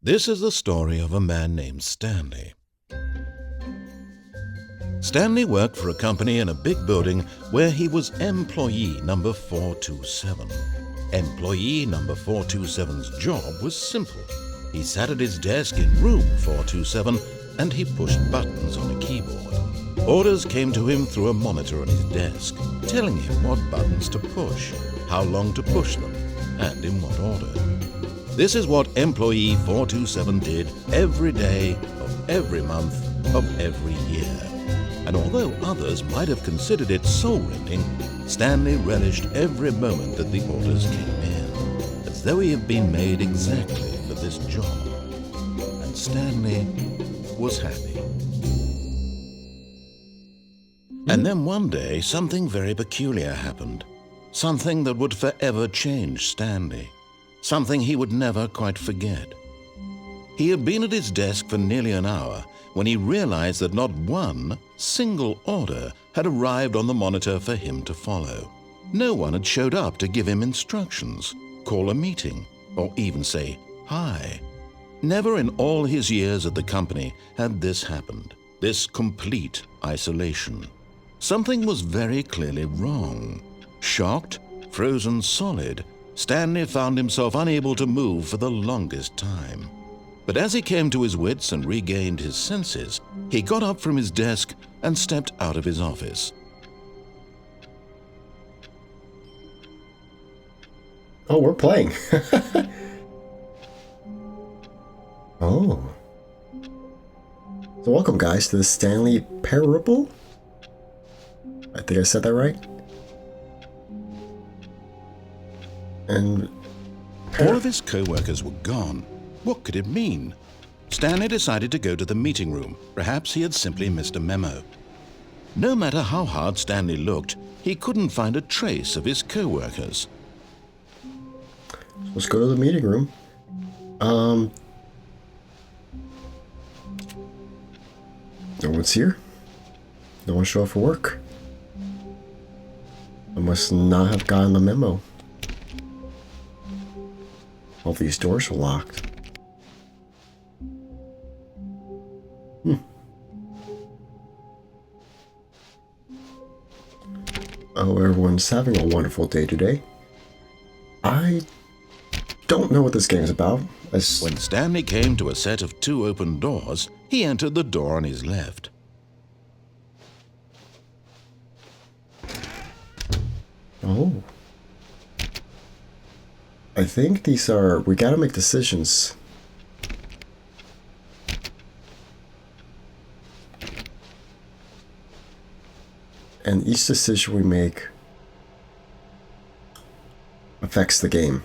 This is the story of a man named Stanley. Stanley worked for a company in a big building where he was employee number 427. Employee number 427's job was simple. He sat at his desk in room 427 and he pushed buttons on a keyboard. Orders came to him through a monitor on his desk, telling him what buttons to push, how long to push them, and in what order. This is what employee 427 did every day of every month of every year. And although others might have considered it soul-rending, Stanley relished every moment that the orders came in, as though he had been made exactly for this job. And Stanley was happy. And then one day, something very peculiar happened. Something that would forever change Stanley. Something he would never quite forget. He had been at his desk for nearly an hour when he realized that not one single order had arrived on the monitor for him to follow. No one had showed up to give him instructions, call a meeting, or even say hi. Never in all his years at the company had this happened, this complete isolation. Something was very clearly wrong. Shocked, frozen solid, Stanley found himself unable to move for the longest time. But as he came to his wits and regained his senses, he got up from his desk and stepped out of his office. Oh, we're playing. Oh. So welcome, guys, to the Stanley Parable. I think I said that right. And all of his co-workers were gone. What could it mean? Stanley decided to go to the meeting room. Perhaps he had simply missed a memo. No matter how hard Stanley looked, he couldn't find a trace of his co-workers. Let's go to the meeting room. No one's here. No one showed up for work. I must not have gotten the memo. All these doors are locked. Oh, everyone's having a wonderful day today. I don't know what this game is about. When Stanley came to a set of 2 open doors, he entered the door on his left. Oh. I think these are... We gotta make decisions. And each decision we make affects the game.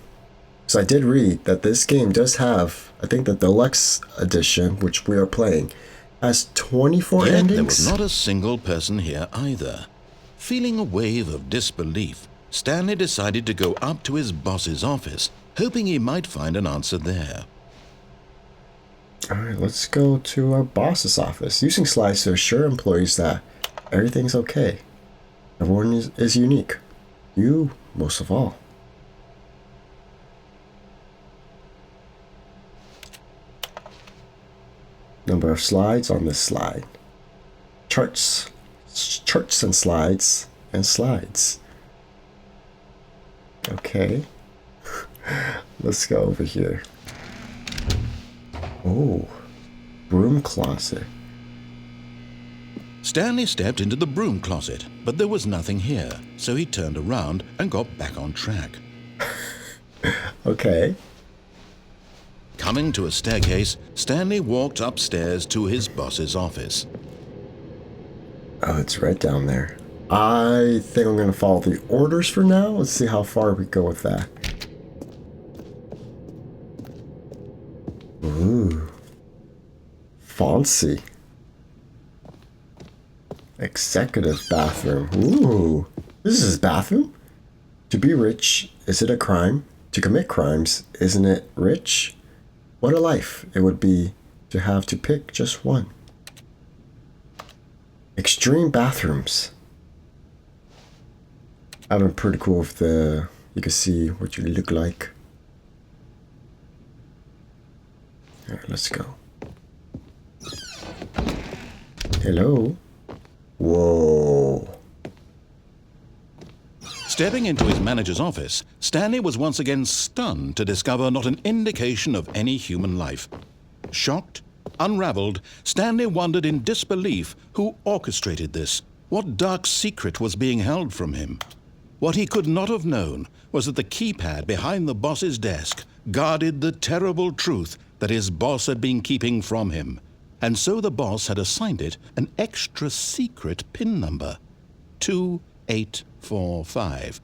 So I did read that this game does have, I think the deluxe edition, which we are playing, has 24 endings. There was not a single person here either. Feeling a wave of disbelief, Stanley decided to go up to his boss's office, hoping he might find an answer there. Alright, let's go to our boss's office, using slides to assure employees that everything's okay. Everyone is unique. You, most of all. Number of slides on this slide. Charts and slides and slides. Okay. Let's go over here. Oh, broom closet. Stanley stepped into the broom closet, but there was nothing here, so he turned around and got back on track. Okay. Coming to a staircase, Stanley walked upstairs to his boss's office. Oh, it's right down there. I think I'm going to follow the orders for now. Let's see how far we go with that. Ooh. Fancy. Executive bathroom. Ooh. This is his bathroom? To be rich, is it a crime? To commit crimes, isn't it rich? What a life it would be to have to pick just one. Extreme bathrooms. I've been pretty cool with the... You can see what you look like. All right, let's go. Hello? Whoa. Stepping into his manager's office, Stanley was once again stunned to discover not an indication of any human life. Shocked, unraveled, Stanley wondered in disbelief who orchestrated this. What dark secret was being held from him? What he could not have known was that the keypad behind the boss's desk guarded the terrible truth that his boss had been keeping from him. And so the boss had assigned it an extra secret PIN number, 2845.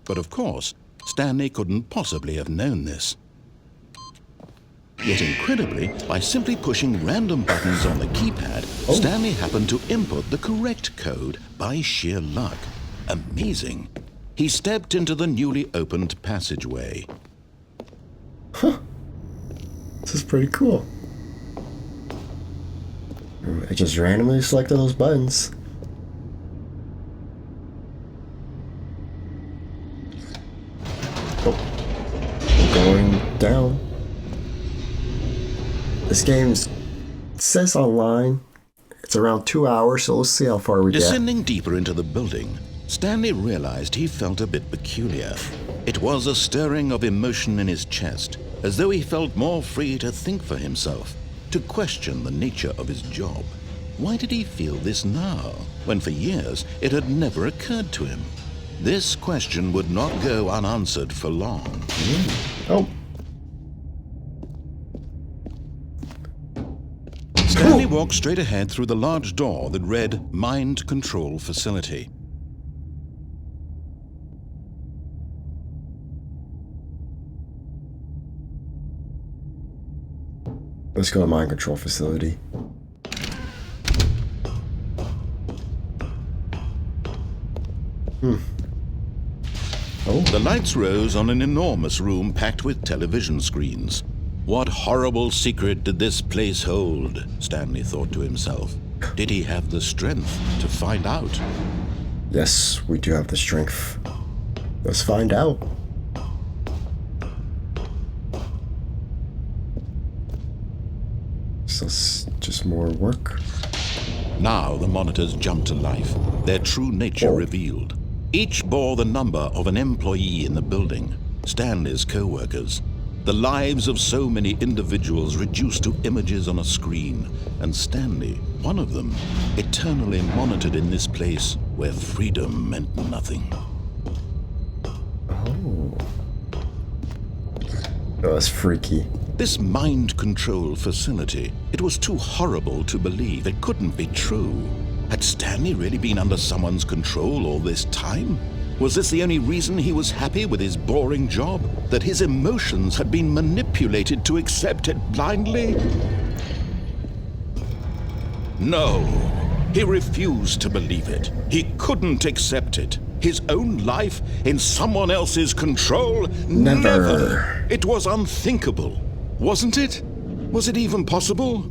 But of course, Stanley couldn't possibly have known this. Yet incredibly, by simply pushing random buttons on the keypad, Stanley happened to input the correct code by sheer luck. Amazing. He stepped into the newly opened passageway. Huh. This is pretty cool. I just randomly selected those buttons. Oh. Going down. This game says online it's around 2 hours, so let's see how far we get. Descending deeper into the building, Stanley realized he felt a bit peculiar. It was a stirring of emotion in his chest, as though he felt more free to think for himself, to question the nature of his job. Why did he feel this now, when for years it had never occurred to him? This question would not go unanswered for long. Oh. Stanley walked straight ahead through the large door that read Mind Control Facility. Let's go to Mind Control Facility. Oh. The lights rose on an enormous room packed with television screens. What horrible secret did this place hold? Stanley thought to himself. Did he have the strength to find out? Yes, we do have the strength. Let's find out. So it's just more work. Now the monitors jumped to life, their true nature revealed. Each bore the number of an employee in the building, Stanley's co-workers. The lives of so many individuals reduced to images on a screen, and Stanley, one of them, eternally monitored in this place where freedom meant nothing. Oh. Oh, that's freaky. This mind control facility, it was too horrible to believe. It couldn't be true. Had Stanley really been under someone's control all this time? Was this the only reason he was happy with his boring job? That his emotions had been manipulated to accept it blindly? No, he refused to believe it. He couldn't accept it. His own life in someone else's control? Never. It was unthinkable, wasn't it? Was it even possible?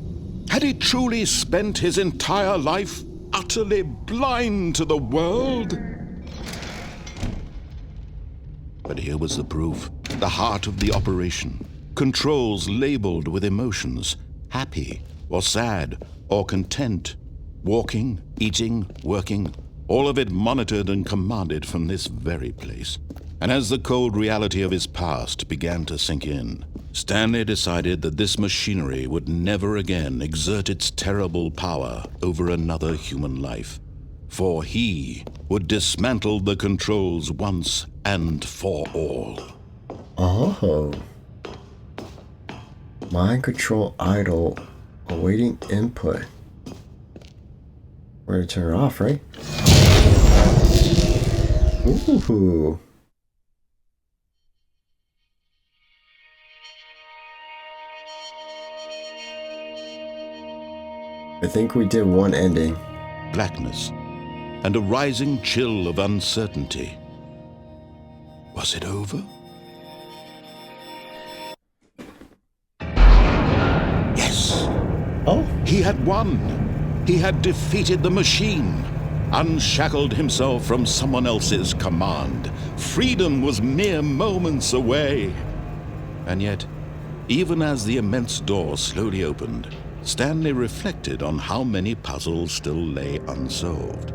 Had he truly spent his entire life utterly blind to the world? But here was the proof, the heart of the operation. Controls labeled with emotions, happy or sad or content, walking, eating, working, all of it monitored and commanded from this very place. And as the cold reality of his past began to sink in, Stanley decided that this machinery would never again exert its terrible power over another human life. For he would dismantle the controls once and for all. Oh. Mind control idle, awaiting input. We're gonna turn it off, right? Ooh. I think we did one ending. Blackness and a rising chill of uncertainty. Was it over? Yes. Oh. He had won. He had defeated the machine, unshackled himself from someone else's command. Freedom was mere moments away. And yet, Even as the immense door slowly opened, Stanley reflected on how many puzzles still lay unsolved.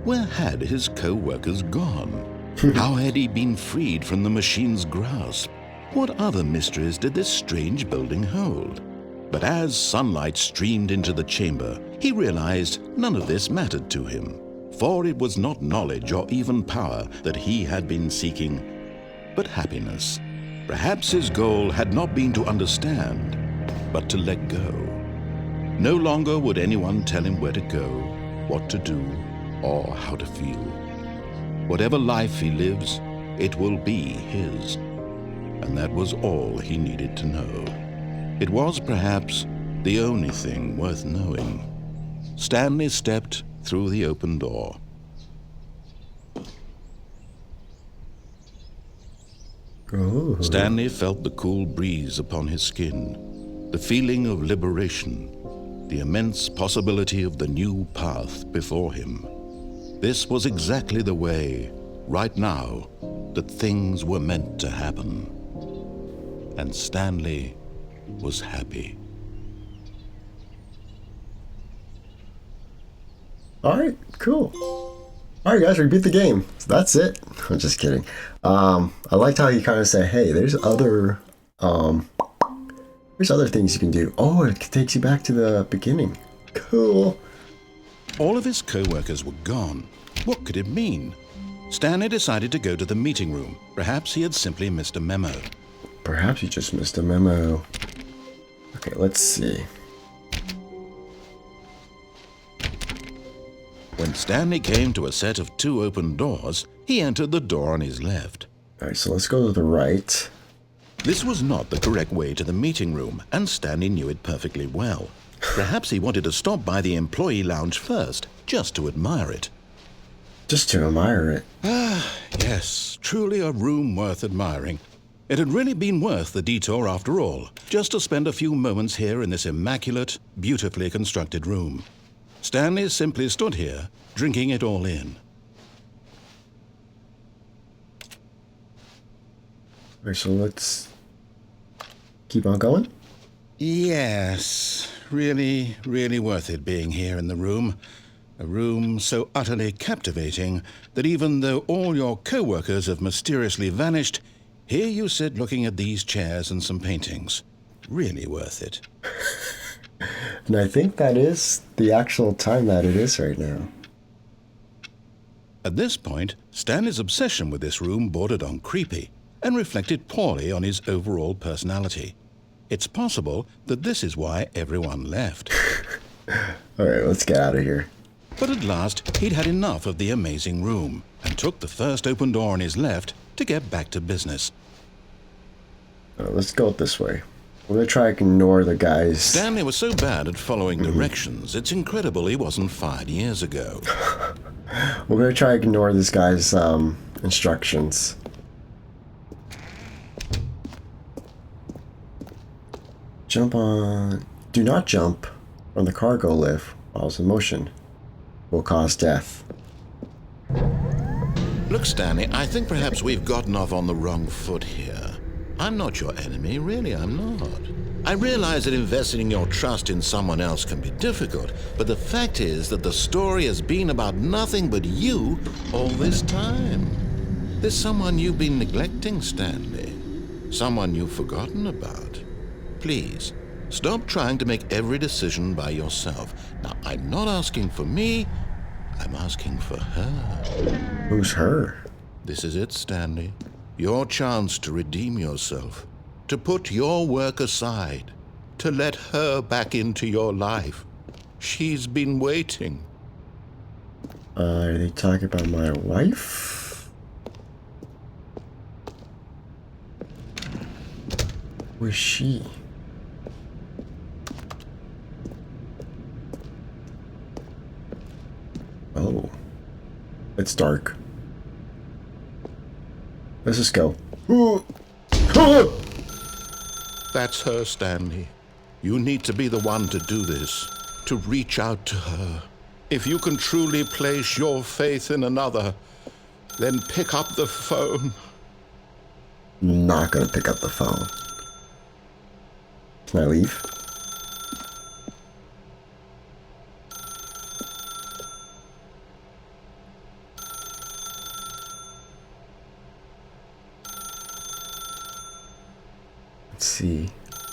Where had his co-workers gone? How had he been freed from the machine's grasp? What other mysteries did this strange building hold? But as sunlight streamed into the chamber, he realized none of this mattered to him, for it was not knowledge or even power that he had been seeking, but happiness. Perhaps his goal had not been to understand, but to let go. No longer would anyone tell him where to go, what to do, or how to feel. Whatever life he lives, it will be his. And that was all he needed to know. It was perhaps the only thing worth knowing. Stanley stepped through the open door. Oh. Stanley felt the cool breeze upon his skin, the feeling of liberation, the immense possibility of the new path before him. This was exactly the way, right now, that things were meant to happen. And Stanley was happy. All right, cool. All right, guys, we beat the game. So that's it. I'm just kidding. I liked how you kind of say, "Hey, there's other things you can do." Oh, it takes you back to the beginning. Cool. All of his co-workers were gone. What could it mean? Stanley decided to go to the meeting room. Perhaps he had simply missed a memo. Perhaps you just missed a memo. Okay, let's see. When Stanley came to a set of 2 open doors, he entered the door on his left. All right, so let's go to the right. This was not the correct way to the meeting room, and Stanley knew it perfectly well. Perhaps he wanted to stop by the employee lounge first, just to admire it. Just to admire it. Yes, truly a room worth admiring. It had really been worth the detour after all, just to spend a few moments here in this immaculate, beautifully constructed room. Stanley simply stood here, drinking it all in. All right, so let's keep on going. Yes, really, really worth it being here in the room. A room so utterly captivating that even though all your co-workers have mysteriously vanished, here you sit looking at these chairs and some paintings. Really worth it. And I think that is the actual time that it is right now. At this point, Stanley's obsession with this room bordered on creepy and reflected poorly on his overall personality. It's possible that this is why everyone left. All right, let's get out of here. But at last, he'd had enough of the amazing room and took the first open door on his left to get back to business. Let's go this way. We're going to try to ignore the guys. Stanley was so bad at following directions, it's incredible he wasn't fired years ago. We're going to try to ignore this guy's instructions. Jump on... Do not jump on the cargo lift while it's in motion. Will cause death. Look, Stanley, I think perhaps we've gotten off on the wrong foot here. I'm not your enemy, really, I'm not. I realize that investing your trust in someone else can be difficult, but the fact is that the story has been about nothing but you all this time. There's someone you've been neglecting, Stanley. Someone you've forgotten about. Please, stop trying to make every decision by yourself. Now, I'm not asking for me, I'm asking for her. Who's her? This is it, Stanley. Your chance to redeem yourself, to put your work aside, to let her back into your life. She's been waiting. Are they talking about my wife? Where's she? Oh. It's dark. Let's just go. That's her, Stanley. You need to be the one to do this, to reach out to her. If you can truly place your faith in another, then pick up the phone. Not gonna pick up the phone. Can I leave? Let's see.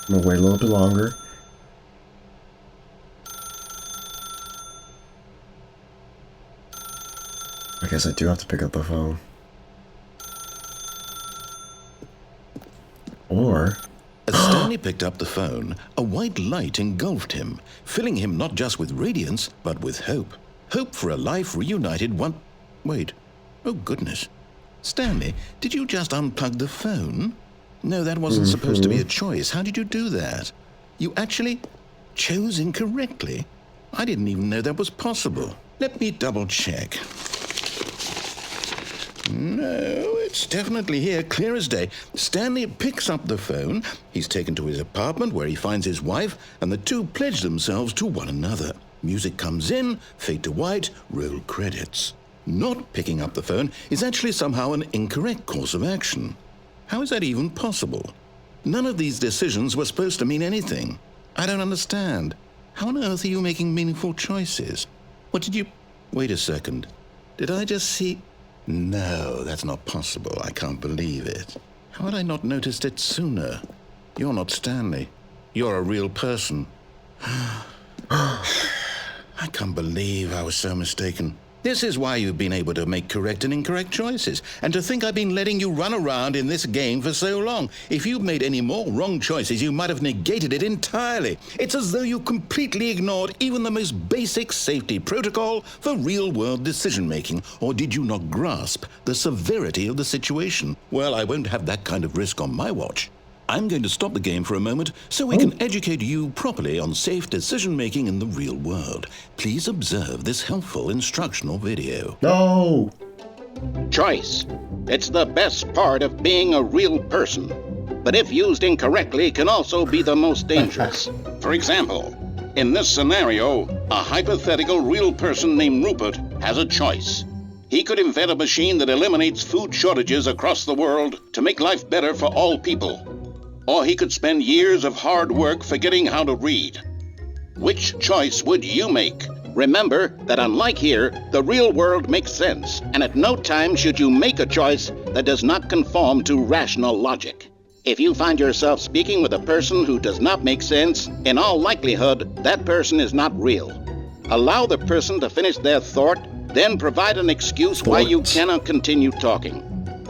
I'm gonna wait a little bit longer. I guess I do have to pick up the phone. Or... As Stanley picked up the phone, a white light engulfed him, filling him not just with radiance, but with hope. Hope for a life reunited one... Wait. Oh, goodness. Stanley, did you just unplug the phone? No, that wasn't supposed to be a choice. How did you do that? You actually chose incorrectly? I didn't even know that was possible. Let me double check. No, it's definitely here, clear as day. Stanley picks up the phone. He's taken to his apartment where he finds his wife, and the two pledge themselves to one another. Music comes in, fade to white, roll credits. Not picking up the phone is actually somehow an incorrect course of action. How is that even possible? None of these decisions were supposed to mean anything. I don't understand. How on earth are you making meaningful choices? What did you... Wait a second. Did I just see... No, that's not possible. I can't believe it. How had I not noticed it sooner? You're not Stanley. You're a real person. I can't believe I was so mistaken. This is why you've been able to make correct and incorrect choices. And to think I've been letting you run around in this game for so long. If you'd made any more wrong choices, you might have negated it entirely. It's as though you completely ignored even the most basic safety protocol for real-world decision-making. Or did you not grasp the severity of the situation? Well, I won't have that kind of risk on my watch. I'm going to stop the game for a moment so we can educate you properly on safe decision-making in the real world. Please observe this helpful instructional video. No! Choice. It's the best part of being a real person. But if used incorrectly, can also be the most dangerous. For example, in this scenario, a hypothetical real person named Rupert has a choice. He could invent a machine that eliminates food shortages across the world to make life better for all people. Or he could spend years of hard work forgetting how to read. Which choice would you make? Remember that unlike here, the real world makes sense, and at no time should you make a choice that does not conform to rational logic. If you find yourself speaking with a person who does not make sense, in all likelihood, that person is not real. Allow the person to finish their thought, then provide an excuse why you cannot continue talking.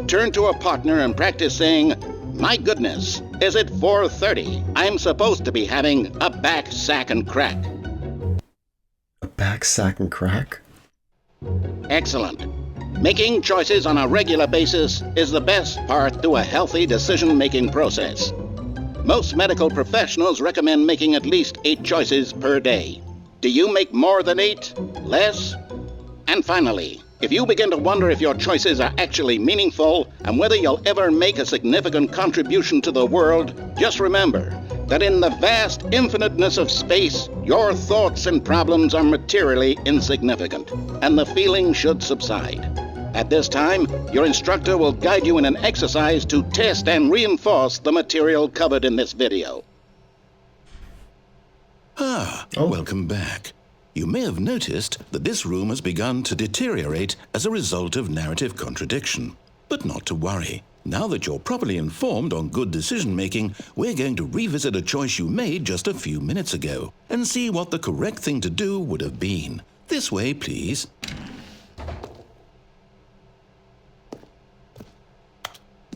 Turn to a partner and practice saying, "My goodness, is it 4:30? I'm supposed to be having a back sack and crack." A back sack and crack? Excellent. Making choices on a regular basis is the best part to a healthy decision-making process. Most medical professionals recommend making at least 8 choices per day. Do you make more than 8? Less? And finally, if you begin to wonder if your choices are actually meaningful and whether you'll ever make a significant contribution to the world, just remember that in the vast infiniteness of space, your thoughts and problems are materially insignificant, and the feeling should subside. At this time, your instructor will guide you in an exercise to test and reinforce the material covered in this video. Welcome back. You may have noticed that this room has begun to deteriorate as a result of narrative contradiction. But not to worry. Now that you're properly informed on good decision-making, we're going to revisit a choice you made just a few minutes ago and see what the correct thing to do would have been. This way, please.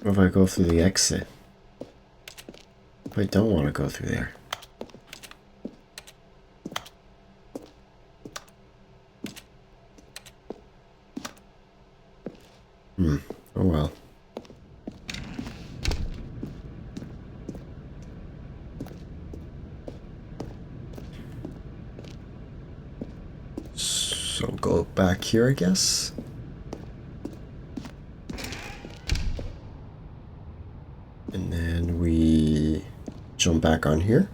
What if I go through the exit? I don't want to go through there. Oh well. So go back here, I guess. And then we jump back on here.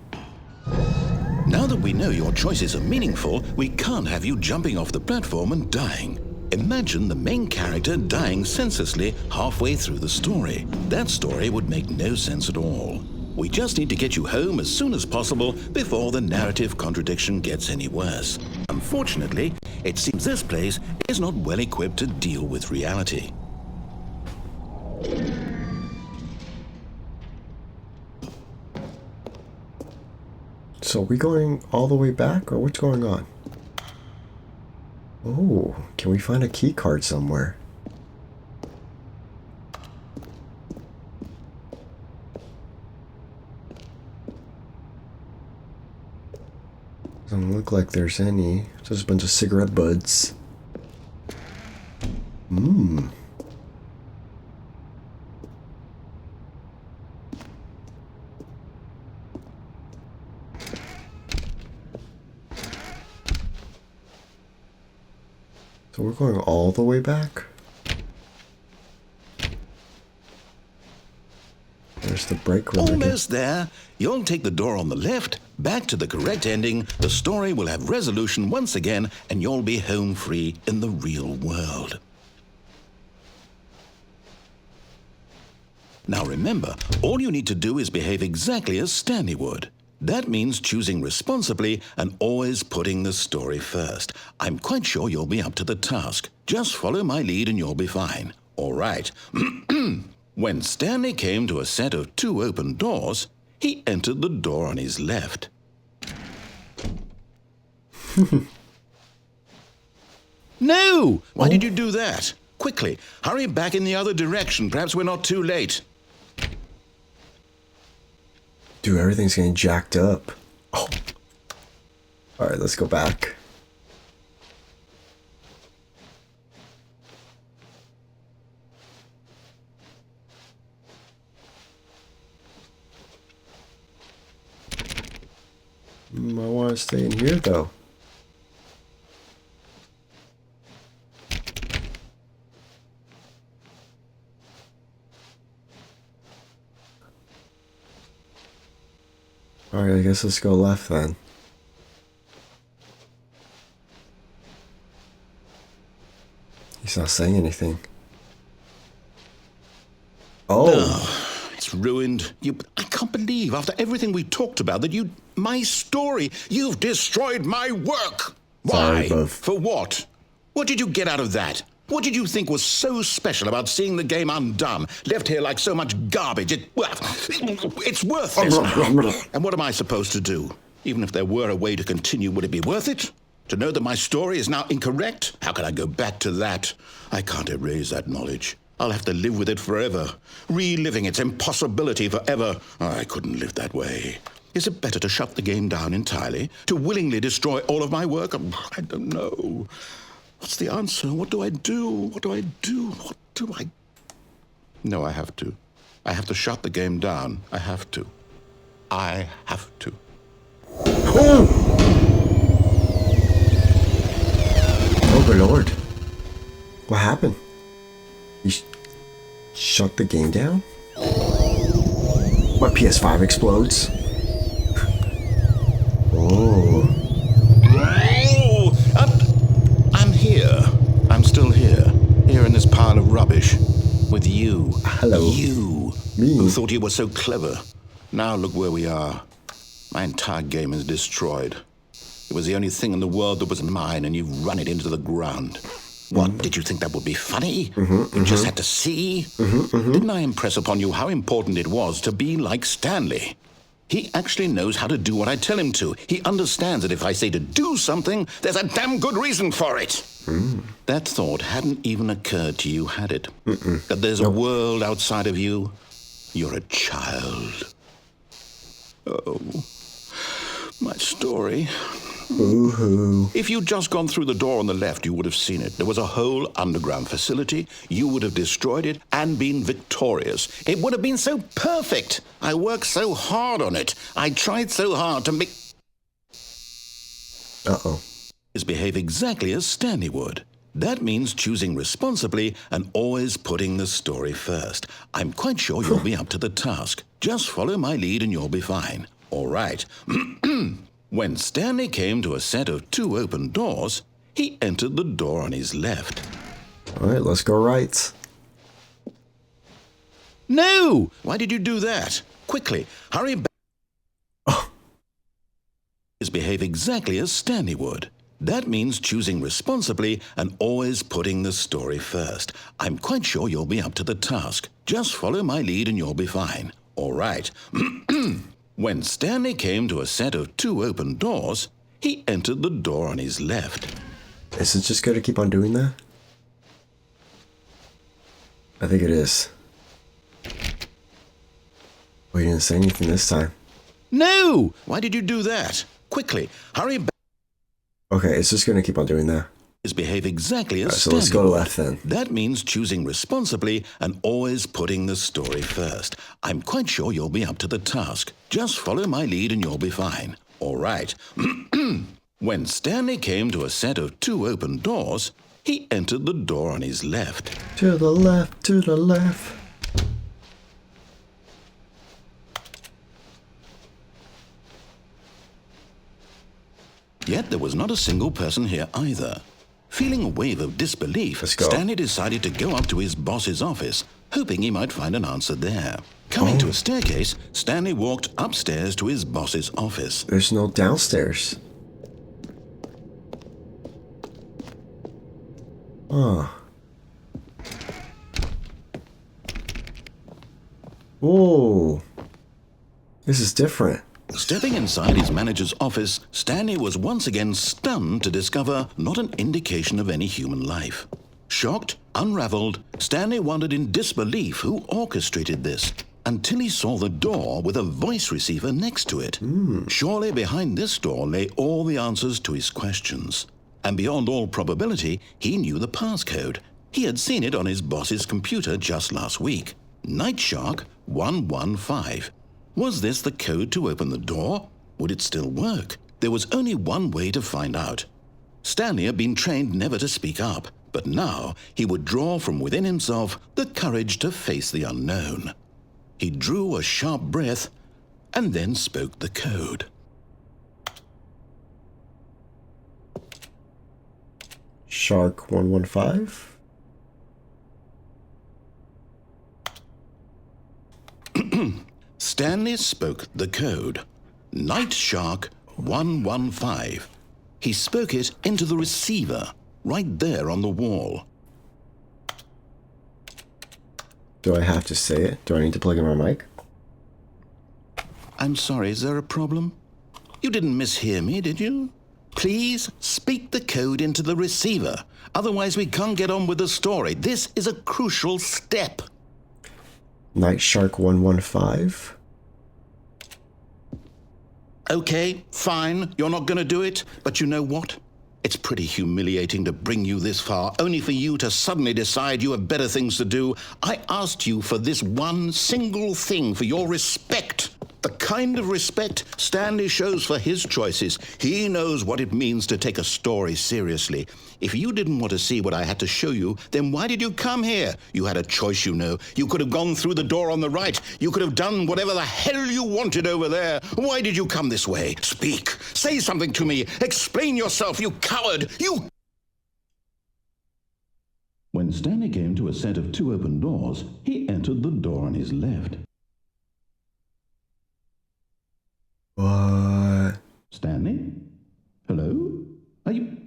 Now that we know your choices are meaningful, we can't have you jumping off the platform and dying. Imagine the main character dying senselessly halfway through the story. That story would make no sense at all. We just need to get you home as soon as possible before the narrative contradiction gets any worse. Unfortunately, it seems this place is not well equipped to deal with reality. So are we going all the way back, or what's going on? Oh, can we find a key card somewhere? Doesn't look like there's any. Just a bunch of cigarette butts. So we're going all the way back? There's the break room again. Almost there. You'll take the door on the left, back to the correct ending, the story will have resolution once again, and you'll be home free in the real world. Now remember, all you need to do is behave exactly as Stanley would. That means choosing responsibly and always putting the story first. I'm quite sure you'll be up to the task. Just follow my lead and you'll be fine. All right. When Stanley came to a set of 2 open doors, he entered the door on his left. No! Why did you do that? Quickly, hurry back in the other direction. Perhaps we're not too late. Dude, everything's getting jacked up. Oh. Alright, let's go back. I want to stay in here, though. Alright, I guess let's go left then. He's not saying anything. Oh! It's ruined. I can't believe, after everything we talked about, that my story, you've destroyed my work. Why? Sorry, Buff. For what? What did you get out of that? What did you think was so special about seeing the game undone, left here like so much garbage? It's worthless. And what am I supposed to do? Even if there were a way to continue, would it be worth it? To know that my story is now incorrect? How can I go back to that? I can't erase that knowledge. I'll have to live with it forever, reliving its impossibility forever. I couldn't live that way. Is it better to shut the game down entirely? To willingly destroy all of my work? I don't know. What's the answer? What do I do? What do I do? What do I... No, I have to. I have to shut the game down. I have to. I have to. Oh, good lord. What happened? You shut the game down? My PS5 explodes? Oh. I'm here. I'm still here. Here in this pile of rubbish. With you. Hello. You. Me. Who thought you were so clever. Now look where we are. My entire game is destroyed. It was the only thing in the world that was mine, and you've run it into the ground. What, did you think that would be funny? You just had to see? Didn't I impress upon you how important it was to be like Stanley? He actually knows how to do what I tell him to. He understands that if I say to do something, there's a damn good reason for it. That thought hadn't even occurred to you, had it? That there's a world outside of you? You're a child. Oh, my story. Boo-hoo. If you'd just gone through the door on the left, you would have seen it. There was a whole underground facility. You would have destroyed it and been victorious. It would have been so perfect. I worked so hard on it. I tried so hard to make... Uh-oh. Behave exactly as Stanley would. That means choosing responsibly and always putting the story first. I'm quite sure you'll be up to the task. Just follow my lead and you'll be fine. All right. When Stanley came to a set of 2 open doors, he entered the door on his left. All right, let's go right. No! Why did you do that? Quickly, hurry back. Behave exactly as Stanley would. That means choosing responsibly and always putting the story first. I'm quite sure you'll be up to the task. Just follow my lead and you'll be fine. All right. When Stanley came to a set of 2 open doors, he entered the door on his left. Is it just going to keep on doing that? I think it is. We didn't say anything this time. No! Why did you do that? Quickly, hurry back. Okay, it's just going to keep on doing that. Behave exactly as So let's go Stanley would. left then. That means choosing responsibly and always putting the story first. I'm quite sure you'll be up to the task. Just follow my lead and you'll be fine. All right. When Stanley came to a set of 2 open doors, he entered the door on his left. To the left, to the left. Yet there was not a single person here either. Feeling a wave of disbelief, Let's go. Stanley decided to go up to his boss's office, hoping he might find an answer there. Coming to a staircase, Stanley walked upstairs to his boss's office. There's no downstairs. Oh. Whoa. This is different. Stepping inside his manager's office, Stanley was once again stunned to discover not an indication of any human life. Shocked, unraveled, Stanley wondered in disbelief who orchestrated this, until he saw the door with a voice receiver next to it. Surely behind this door lay all the answers to his questions. And beyond all probability, he knew the passcode. He had seen it on his boss's computer just last week. Night Shark 115. Was this the code to open the door? Would it still work? There was only one way to find out. Stanley had been trained never to speak up, but now he would draw from within himself the courage to face the unknown. He drew a sharp breath and then spoke the code. Shark 115? Stanley spoke the code. Night Shark 115. He spoke it into the receiver, right there on the wall. Do I have to say it? Do I need to plug in my mic? I'm sorry, is there a problem? You didn't mishear me, did you? Please speak the code into the receiver. Otherwise we can't get on with the story. This is a crucial step. Night Shark 115? Okay, fine, you're not going to do it, but you know what? It's pretty humiliating to bring you this far, only for you to suddenly decide you have better things to do. I asked you for this one single thing, for your respect. The kind of respect Stanley shows for his choices. He knows what it means to take a story seriously. If you didn't want to see what I had to show you, then why did you come here? You had a choice, you know. You could have gone through the door on the right. You could have done whatever the hell you wanted over there. Why did you come this way? Speak. Say something to me. Explain yourself, you coward. You... When Stanley came to a set of 2 open doors, he entered the door on his left. What? Stanley? Hello? Are you...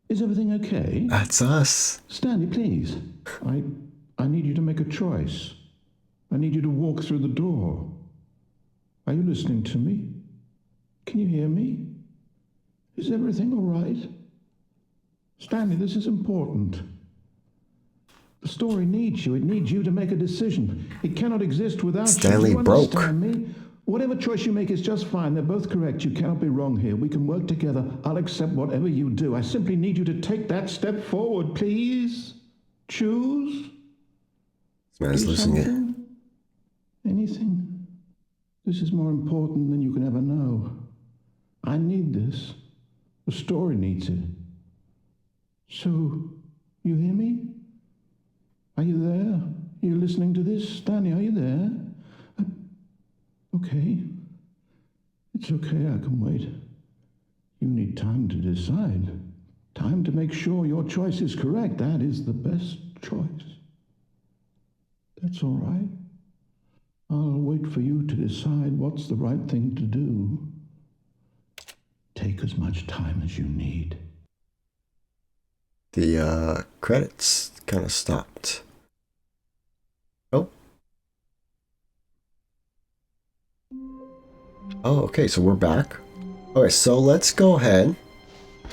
Is everything okay? That's us. Stanley, please. I need you to make a choice. I need you to walk through the door. Are you listening to me? Can you hear me? Is everything all right? Stanley, this is important. The story needs you. It needs you to make a decision. It cannot exist without Stanley you. Do you broke. understand me? Whatever choice you make is just fine. They're both correct. You cannot be wrong here. We can work together. I'll accept whatever you do. I simply need you to take that step forward, please. Choose. This man's Do losing it. something. Anything. This is more important than you can ever know. I need this. The story needs it. So, you hear me? Are you there? Are you listening to this? Stanley, are you there? Okay. It's okay, I can wait. You need time to decide. Time to make sure your choice is correct. That is the best choice. That's all right. I'll wait for you to decide what's the right thing to do. Take as much time as you need. The credits kind of stopped. Oh. Oh, okay, so we're back. Okay, so let's go ahead.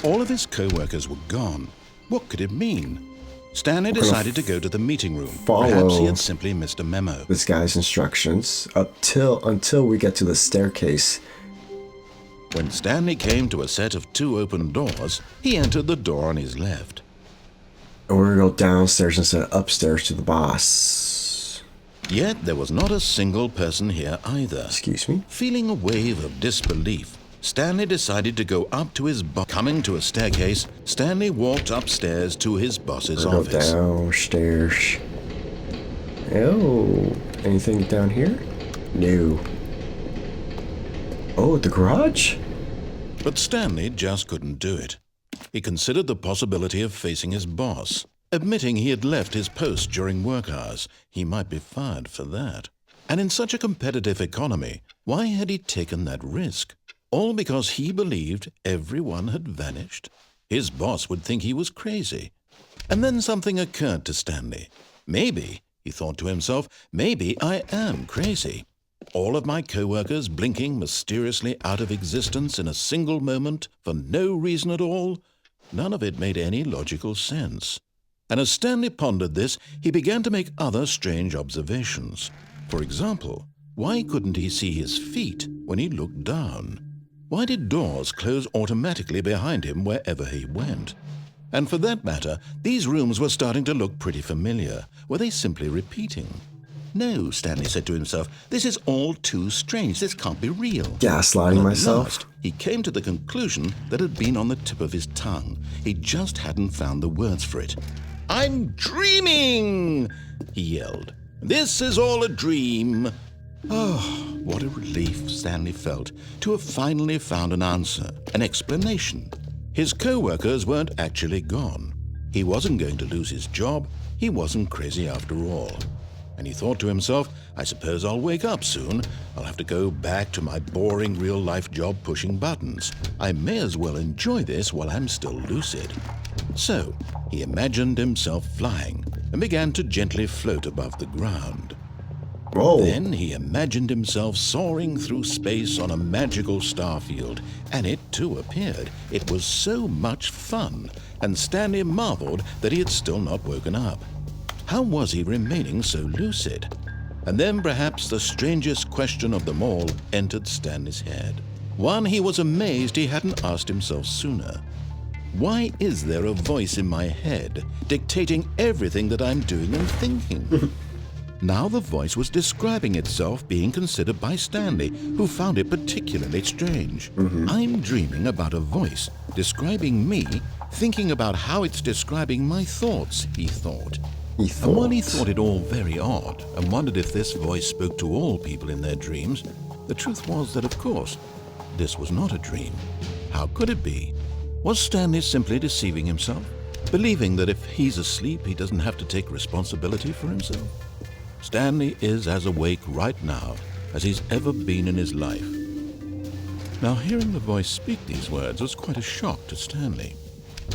All of his co-workers were gone. What could it mean? Stanley decided to go to the meeting room. Perhaps he had simply missed a memo. This guy's instructions until we get to the staircase. When Stanley came to a set of 2 open doors, he entered the door on his left. And we're gonna go downstairs instead of upstairs to the boss. Yet there was not a single person here either. Excuse me? Feeling a wave of disbelief, Stanley decided to go up to his boss. Coming to a staircase, Stanley walked upstairs to his boss's office. Go downstairs. Oh, anything down here? No. Oh, the garage? But Stanley just couldn't do it. He considered the possibility of facing his boss. Admitting he had left his post during work hours, he might be fired for that. And in such a competitive economy, why had he taken that risk? All because he believed everyone had vanished? His boss would think he was crazy. And then something occurred to Stanley. Maybe, he thought to himself, maybe I am crazy. All of my co-workers blinking mysteriously out of existence in a single moment for no reason at all? None of it made any logical sense. And as Stanley pondered this, he began to make other strange observations. For example, why couldn't he see his feet when he looked down? Why did doors close automatically behind him wherever he went? And for that matter, these rooms were starting to look pretty familiar. Were they simply repeating? No, Stanley said to himself, this is all too strange. This can't be real. Gaslighting myself. Last, he came to the conclusion that had been on the tip of his tongue. He just hadn't found the words for it. I'm dreaming, he yelled. This is all a dream. Oh, what a relief Stanley felt to have finally found an answer, an explanation. His co-workers weren't actually gone. He wasn't going to lose his job. He wasn't crazy after all. And he thought to himself, I suppose I'll wake up soon. I'll have to go back to my boring real-life job pushing buttons. I may as well enjoy this while I'm still lucid. So, he imagined himself flying and began to gently float above the ground. Whoa. Then he imagined himself soaring through space on a magical starfield, and it too appeared. It was so much fun, and Stanley marveled that he had still not woken up. How was he remaining so lucid? And then perhaps the strangest question of them all entered Stanley's head. One he was amazed he hadn't asked himself sooner. Why is there a voice in my head dictating everything that I'm doing and thinking? Now the voice was describing itself being considered by Stanley, who found it particularly strange. I'm dreaming about a voice describing me, thinking about how it's describing my thoughts, he thought. And while he thought it all very odd and wondered if this voice spoke to all people in their dreams, the truth was that, of course, this was not a dream. How could it be? Was Stanley simply deceiving himself, believing that if he's asleep, he doesn't have to take responsibility for himself? Stanley is as awake right now as he's ever been in his life. Now, hearing the voice speak these words was quite a shock to Stanley.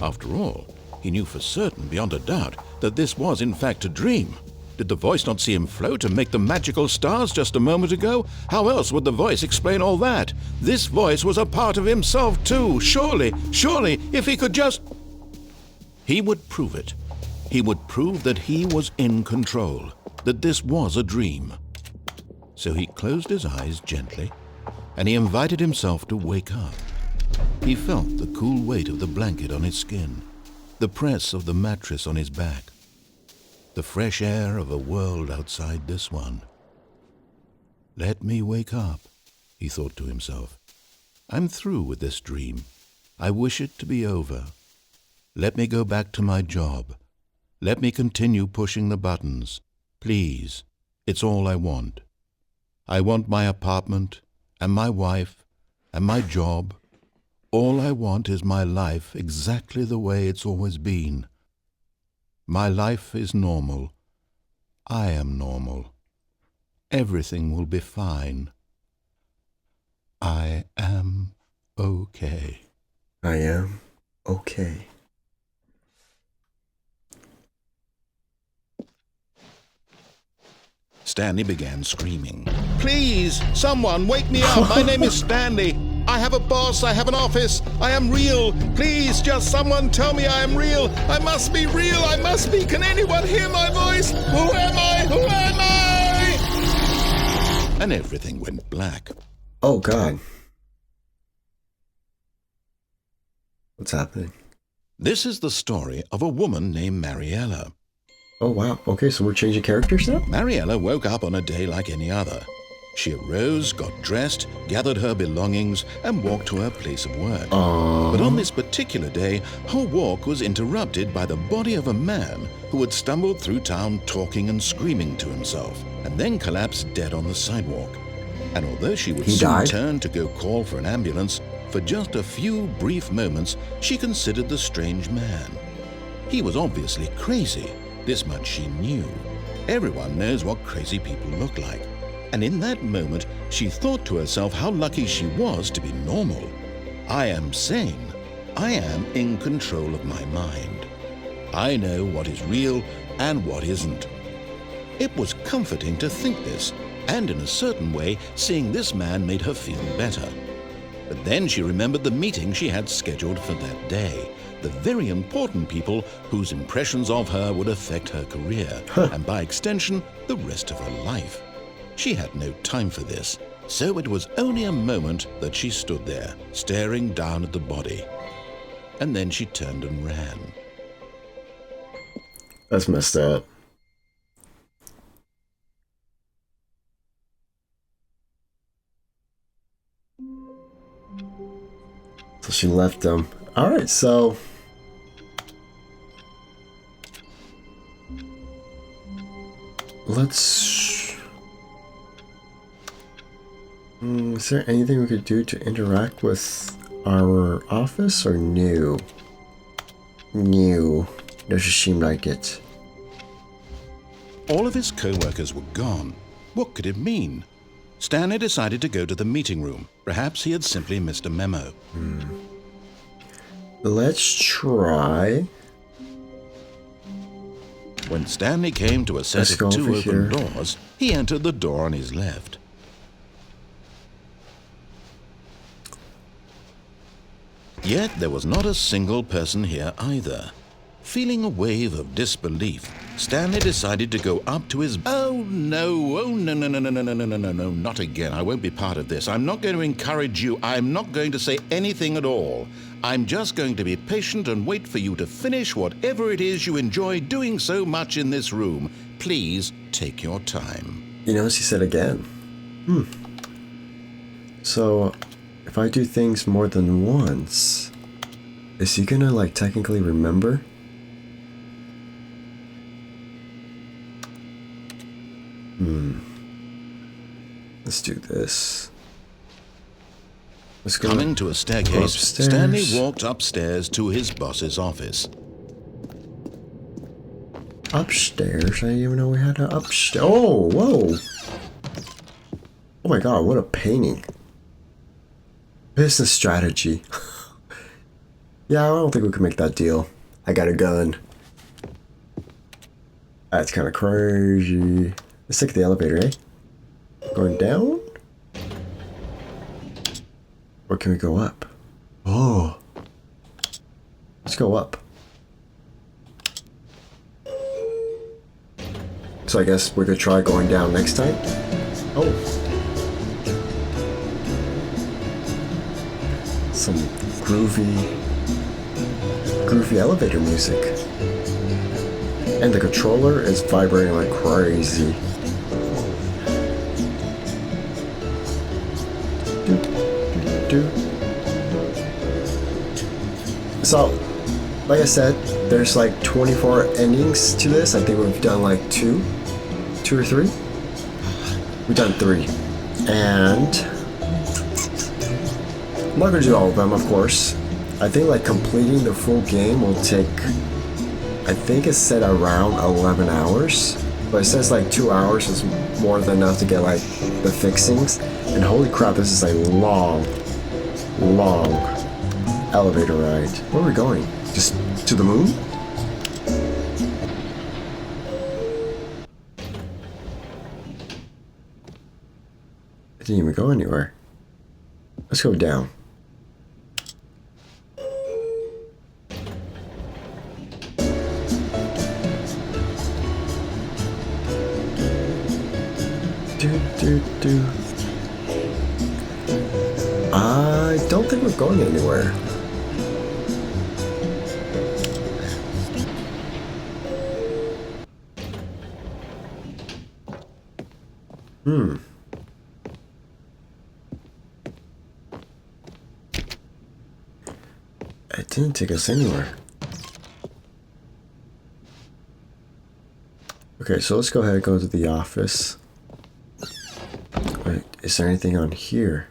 After all, he knew for certain, beyond a doubt, that this was in fact a dream. Did the voice not see him float and make the magical stars just a moment ago? How else would the voice explain all that? This voice was a part of himself too. Surely, if he could just... He would prove it. He would prove that he was in control, that this was a dream. So he closed his eyes gently, and he invited himself to wake up. He felt the cool weight of the blanket on his skin, the press of the mattress on his back, the fresh air of a world outside this one. Let me wake up, he thought to himself. I'm through with this dream. I wish it to be over. Let me go back to my job. Let me continue pushing the buttons. Please, it's all I want. I want my apartment and my wife and my job. All I want is my life exactly the way it's always been. My life is normal. I am normal. Everything will be fine. I am okay. I am okay. Stanley began screaming. Please, someone, wake me up. My name is Stanley. I have a boss. I have an office. I am real. Please, just someone tell me I am real. I must be real. I must be. Can anyone hear my voice? Who am I? Who am I? And everything went black. Oh, God. What's happening? This is the story of a woman named Mariella. Oh, wow. Okay, so we're changing characters now? Mariella woke up on a day like any other. She arose, got dressed, gathered her belongings, and walked to her place of work. But on this particular day, her walk was interrupted by the body of a man who had stumbled through town talking and screaming to himself, and then collapsed dead on the sidewalk. And although she would soon turn to go call for an ambulance, for just a few brief moments, she considered the strange man. He was obviously crazy. This much she knew. Everyone knows what crazy people look like. And in that moment, she thought to herself how lucky she was to be normal. I am sane. I am in control of my mind. I know what is real and what isn't. It was comforting to think this, and in a certain way, seeing this man made her feel better. But then she remembered the meeting she had scheduled for that day. The very important people whose impressions of her would affect her career, and by extension, the rest of her life. She had no time for this, so it was only a moment that she stood there, staring down at the body. And then she turned and ran. That's messed up. So she left them. Alright, so... let's... is there anything we could do to interact with our office, or no? No. Doesn't seem like it. All of his co-workers were gone. What could it mean? Stanley decided to go to the meeting room. Perhaps he had simply missed a memo. Let's try. When Stanley came to a set of two open doors, he entered the door on his left. Yet there was not a single person here either. Feeling a wave of disbelief, Stanley decided to go up to his... Oh no, not again. I won't be part of this. I'm not going to encourage you. I'm not going to say anything at all. I'm just going to be patient and wait for you to finish whatever it is you enjoy doing so much in this room. Please take your time. You notice he said again. So, if I do things more than once, is he gonna, like, technically remember? Let's do this. Let's go. Coming to a staircase, Stanley walked upstairs to his boss's office. Upstairs? I didn't even know we had an upstairs. Oh, whoa! Oh my god, what a painting. Business strategy. Yeah, I don't think we can make that deal. I got a gun. That's kind of crazy. Let's take the elevator, eh? Going down? Or can we go up? Oh. Let's go up. So I guess we could try going down next time. Oh. Some groovy elevator music. And the controller is vibrating like crazy. So, like I said, there's like 24 endings to this. I think we've done like two or three. We've done 3. And I'm not gonna do all of them, of course. I think like completing the full game will take, I think it's set around 11 hours. But it says like 2 hours is more than enough to get like the fixings. And holy crap, this is a long elevator ride. Where are we going? Just to the moon? It didn't even go anywhere. Let's go down. I don't think we're going anywhere. It didn't take us anywhere. Okay, so let's go ahead and go to the office. Wait, is there anything on here?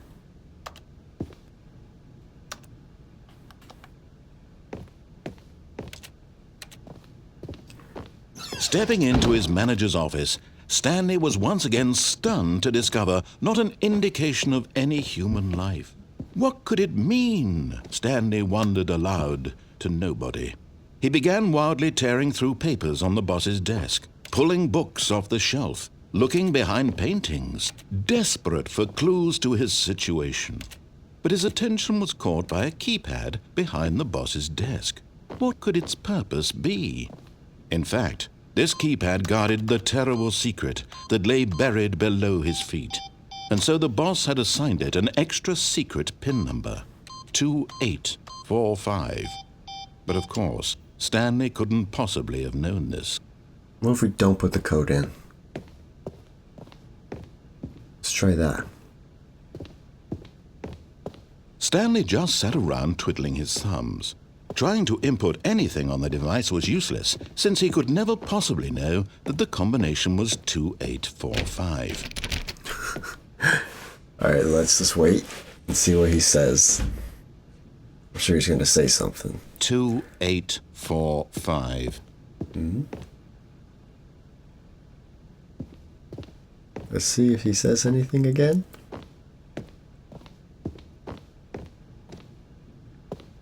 Stepping into his manager's office, Stanley was once again stunned to discover not an indication of any human life. What could it mean? Stanley wondered aloud to nobody. He began wildly tearing through papers on the boss's desk, pulling books off the shelf, looking behind paintings, desperate for clues to his situation. But his attention was caught by a keypad behind the boss's desk. What could its purpose be? In fact, this keypad guarded the terrible secret that lay buried below his feet. And so the boss had assigned it an extra secret PIN number, 2845. But of course, Stanley couldn't possibly have known this. What if we don't put the code in? Let's try that. Stanley just sat around twiddling his thumbs. Trying to input anything on the device was useless, since he could never possibly know that the combination was 2845. Alright, let's just wait and see what he says. I'm sure he's going to say something. 2845. Let's see if he says anything again.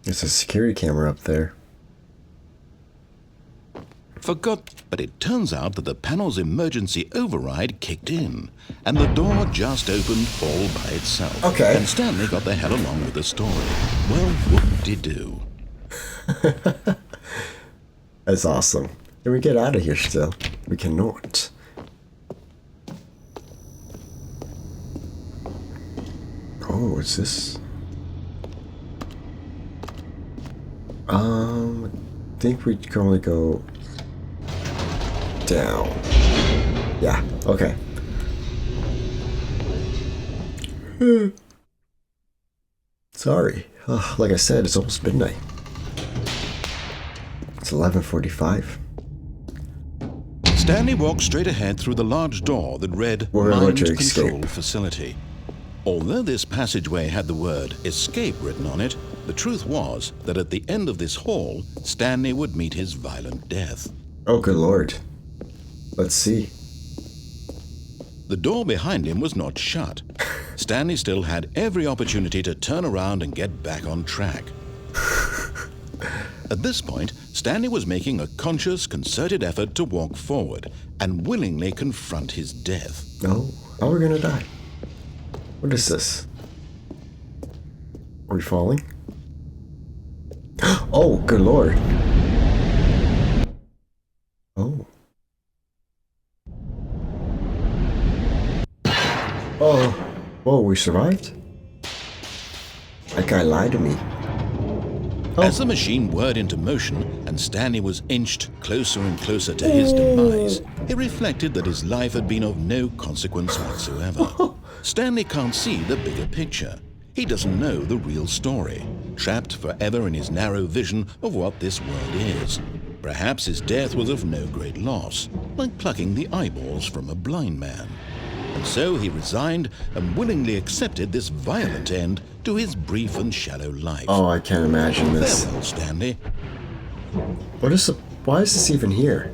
There's a security camera up there. But it turns out that the panel's emergency override kicked in, and the door just opened all by itself. Okay. And Stanley got the hell along with the story. Well, whoop-de-doo. That's awesome. Can we get out of here still? We cannot. Oh, what's this? I think we can only go down. Yeah, okay. Sorry. Like I said, it's almost midnight. It's 11:45. Stanley walked straight ahead through the large door that read Mind Control Facility. Although this passageway had the word escape written on it, the truth was that at the end of this hall, Stanley would meet his violent death. Oh, good lord. Let's see. The door behind him was not shut. Stanley still had every opportunity to turn around and get back on track. At this point, Stanley was making a conscious, concerted effort to walk forward and willingly confront his death. No, how are we gonna die? What is this? Are we falling? Oh, good lord. Oh. Oh. Whoa, we survived? That guy lied to me. Oh. As the machine whirred into motion and Stanley was inched closer and closer to his demise, it reflected that his life had been of no consequence whatsoever. Stanley can't see the bigger picture. He doesn't know the real story, trapped forever in his narrow vision of what this world is. Perhaps his death was of no great loss, like plucking the eyeballs from a blind man. And so he resigned and willingly accepted this violent end to his brief and shallow life. Oh, I can't imagine this. Farewell, Stanley. Why is this even here?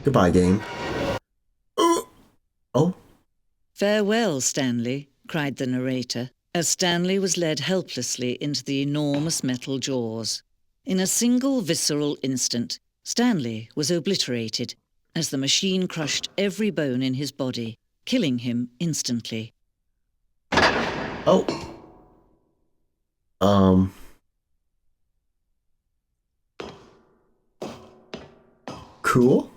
Goodbye, game. Oh, "Farewell, Stanley," cried the narrator, as Stanley was led helplessly into the enormous metal jaws. In a single visceral instant, Stanley was obliterated as the machine crushed every bone in his body, killing him instantly. oh. Cool.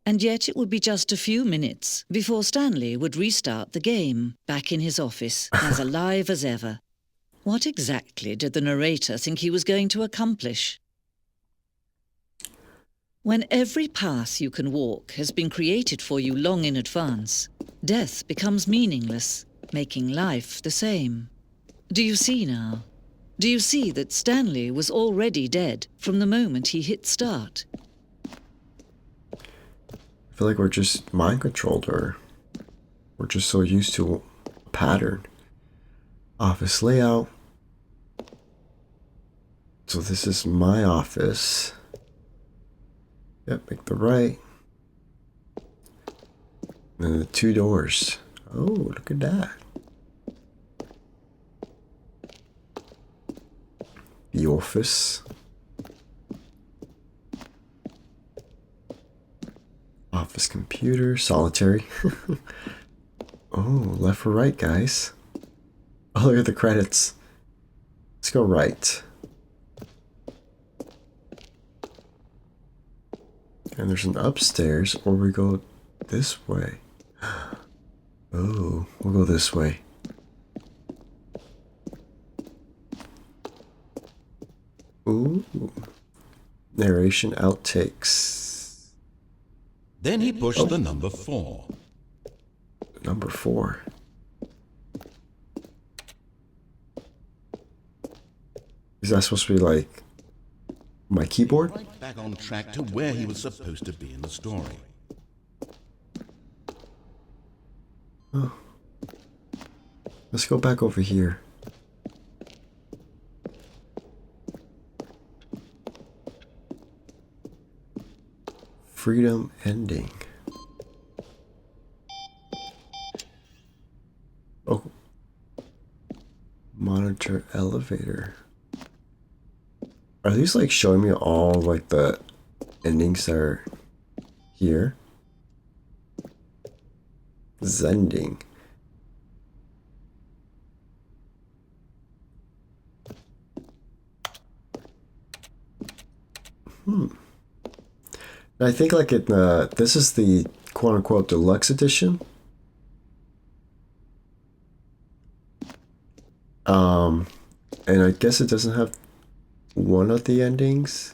And yet it would be just a few minutes before Stanley would restart the game, back in his office, as alive as ever. What exactly did the narrator think he was going to accomplish? When every path you can walk has been created for you long in advance, death becomes meaningless, making life the same. Do you see now? Do you see that Stanley was already dead from the moment he hit start? I feel like we're just mind controlled, or we're just so used to a pattern. Office layout. So this is my office. Yep, make the right. And then the two doors. Oh, look at that. The office. Office computer, solitary. Oh, left or right, guys? Oh, look at the credits. Let's go right. And there's an upstairs, or we go this way. Oh, we'll go this way. Ooh. Narration outtakes. Then he pushed the number 4. Number 4. Is that supposed to be like my keyboard? Right back on track to where he was supposed to be in the story. Oh. Let's go back over here. Freedom ending. Oh. Monitor elevator. Are these like showing me all like the endings that are here? Zending. I think like it. This is the quote unquote deluxe edition. And I guess it doesn't have one of the endings,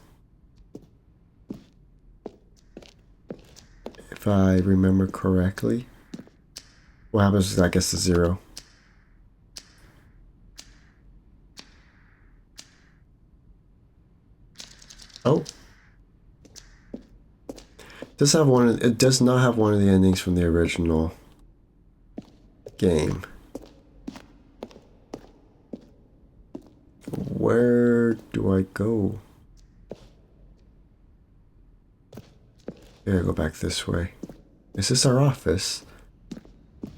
if I remember correctly. What happens is, I guess, the 0. Oh. Does have one? It does not have one of the endings from the original game. Where do I go? Yeah, go back this way. Is this our office? I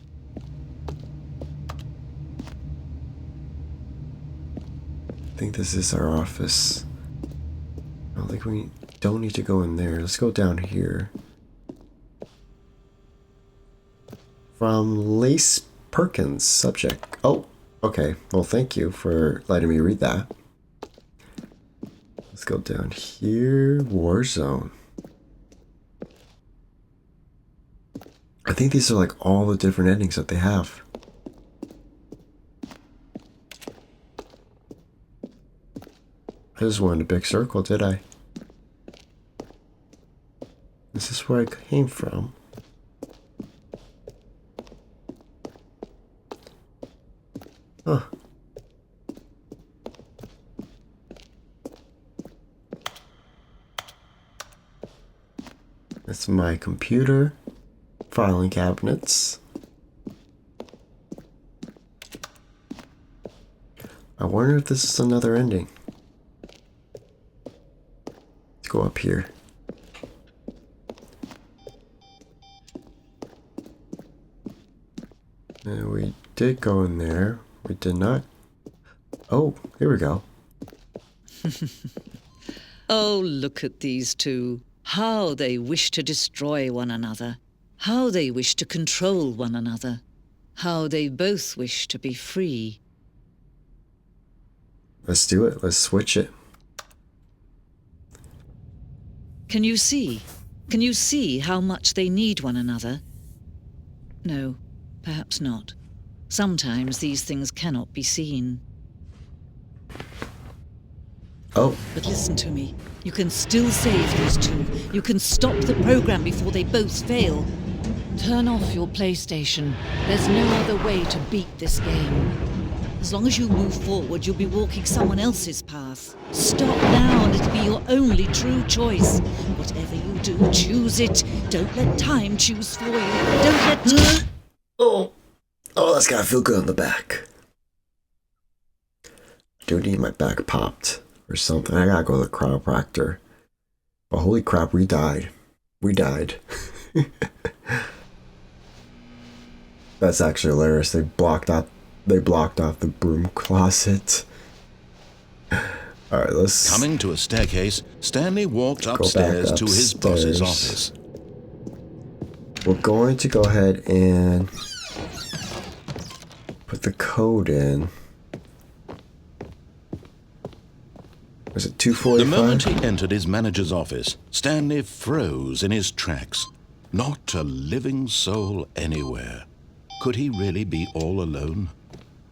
think this is our office. I don't think we don't need to go in there. Let's go down here. From Lace Perkins, subject. Oh, okay. Well, thank you for letting me read that. Let's go down here. Warzone. I think these are like all the different endings that they have. I just wanted a big circle, did I? This is where I came from. Huh. That's my computer. Filing cabinets. I wonder if this is another ending. Let's go up here. And we did go in there. We did not. Oh, here we go. Oh, look at these two. How they wish to destroy one another. How they wish to control one another. How they both wish to be free. Let's do it. Let's switch it. Can you see? Can you see how much they need one another? No, perhaps not. Sometimes these things cannot be seen. Oh, But listen to me. You can still save these two. You can stop the program before they both fail. Turn off your PlayStation. There's no other way to beat this game. As long as you move forward, you'll be walking someone else's path. Stop now and it'll be your only true choice. Whatever you do, choose it. Don't let time choose for you. Don't let... oh, that's gotta feel good on the back. I do need my back popped or something. I gotta go to the chiropractor. But holy crap, we died. We died. That's actually hilarious. They blocked off the broom closet. Alright, let's... Coming to a staircase, Stanley walked upstairs to his boss's office. We're going to go ahead and put the code in. Was it 245? The moment he entered his manager's office, Stanley froze in his tracks. Not a living soul anywhere. Could he really be all alone?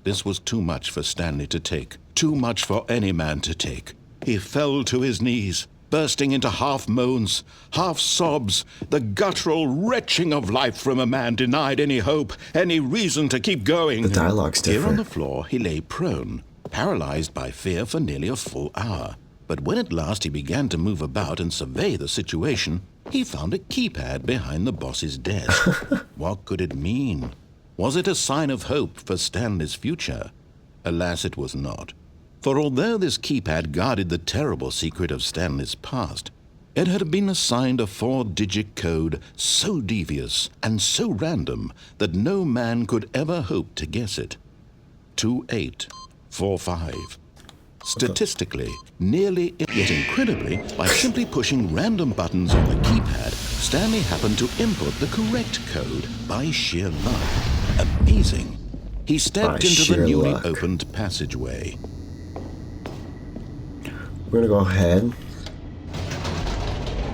This was too much for Stanley to take. Too much for any man to take. He fell to his knees, bursting into half moans, half sobs, the guttural retching of life from a man denied any hope, any reason to keep going. The dialogue's different. Here on the floor, he lay prone, paralyzed by fear for nearly a full hour. But when at last he began to move about and survey the situation, he found a keypad behind the boss's desk. What could it mean? Was it a sign of hope for Stanley's future? Alas, it was not. For although this keypad guarded the terrible secret of Stanley's past, it had been assigned a 4-digit code so devious and so random that no man could ever hope to guess it. 2845. Statistically, nearly, yet incredibly, by simply pushing random buttons on the keypad, Stanley happened to input the correct code by sheer luck. Amazing. He stepped into the newly opened passageway. We're gonna go ahead.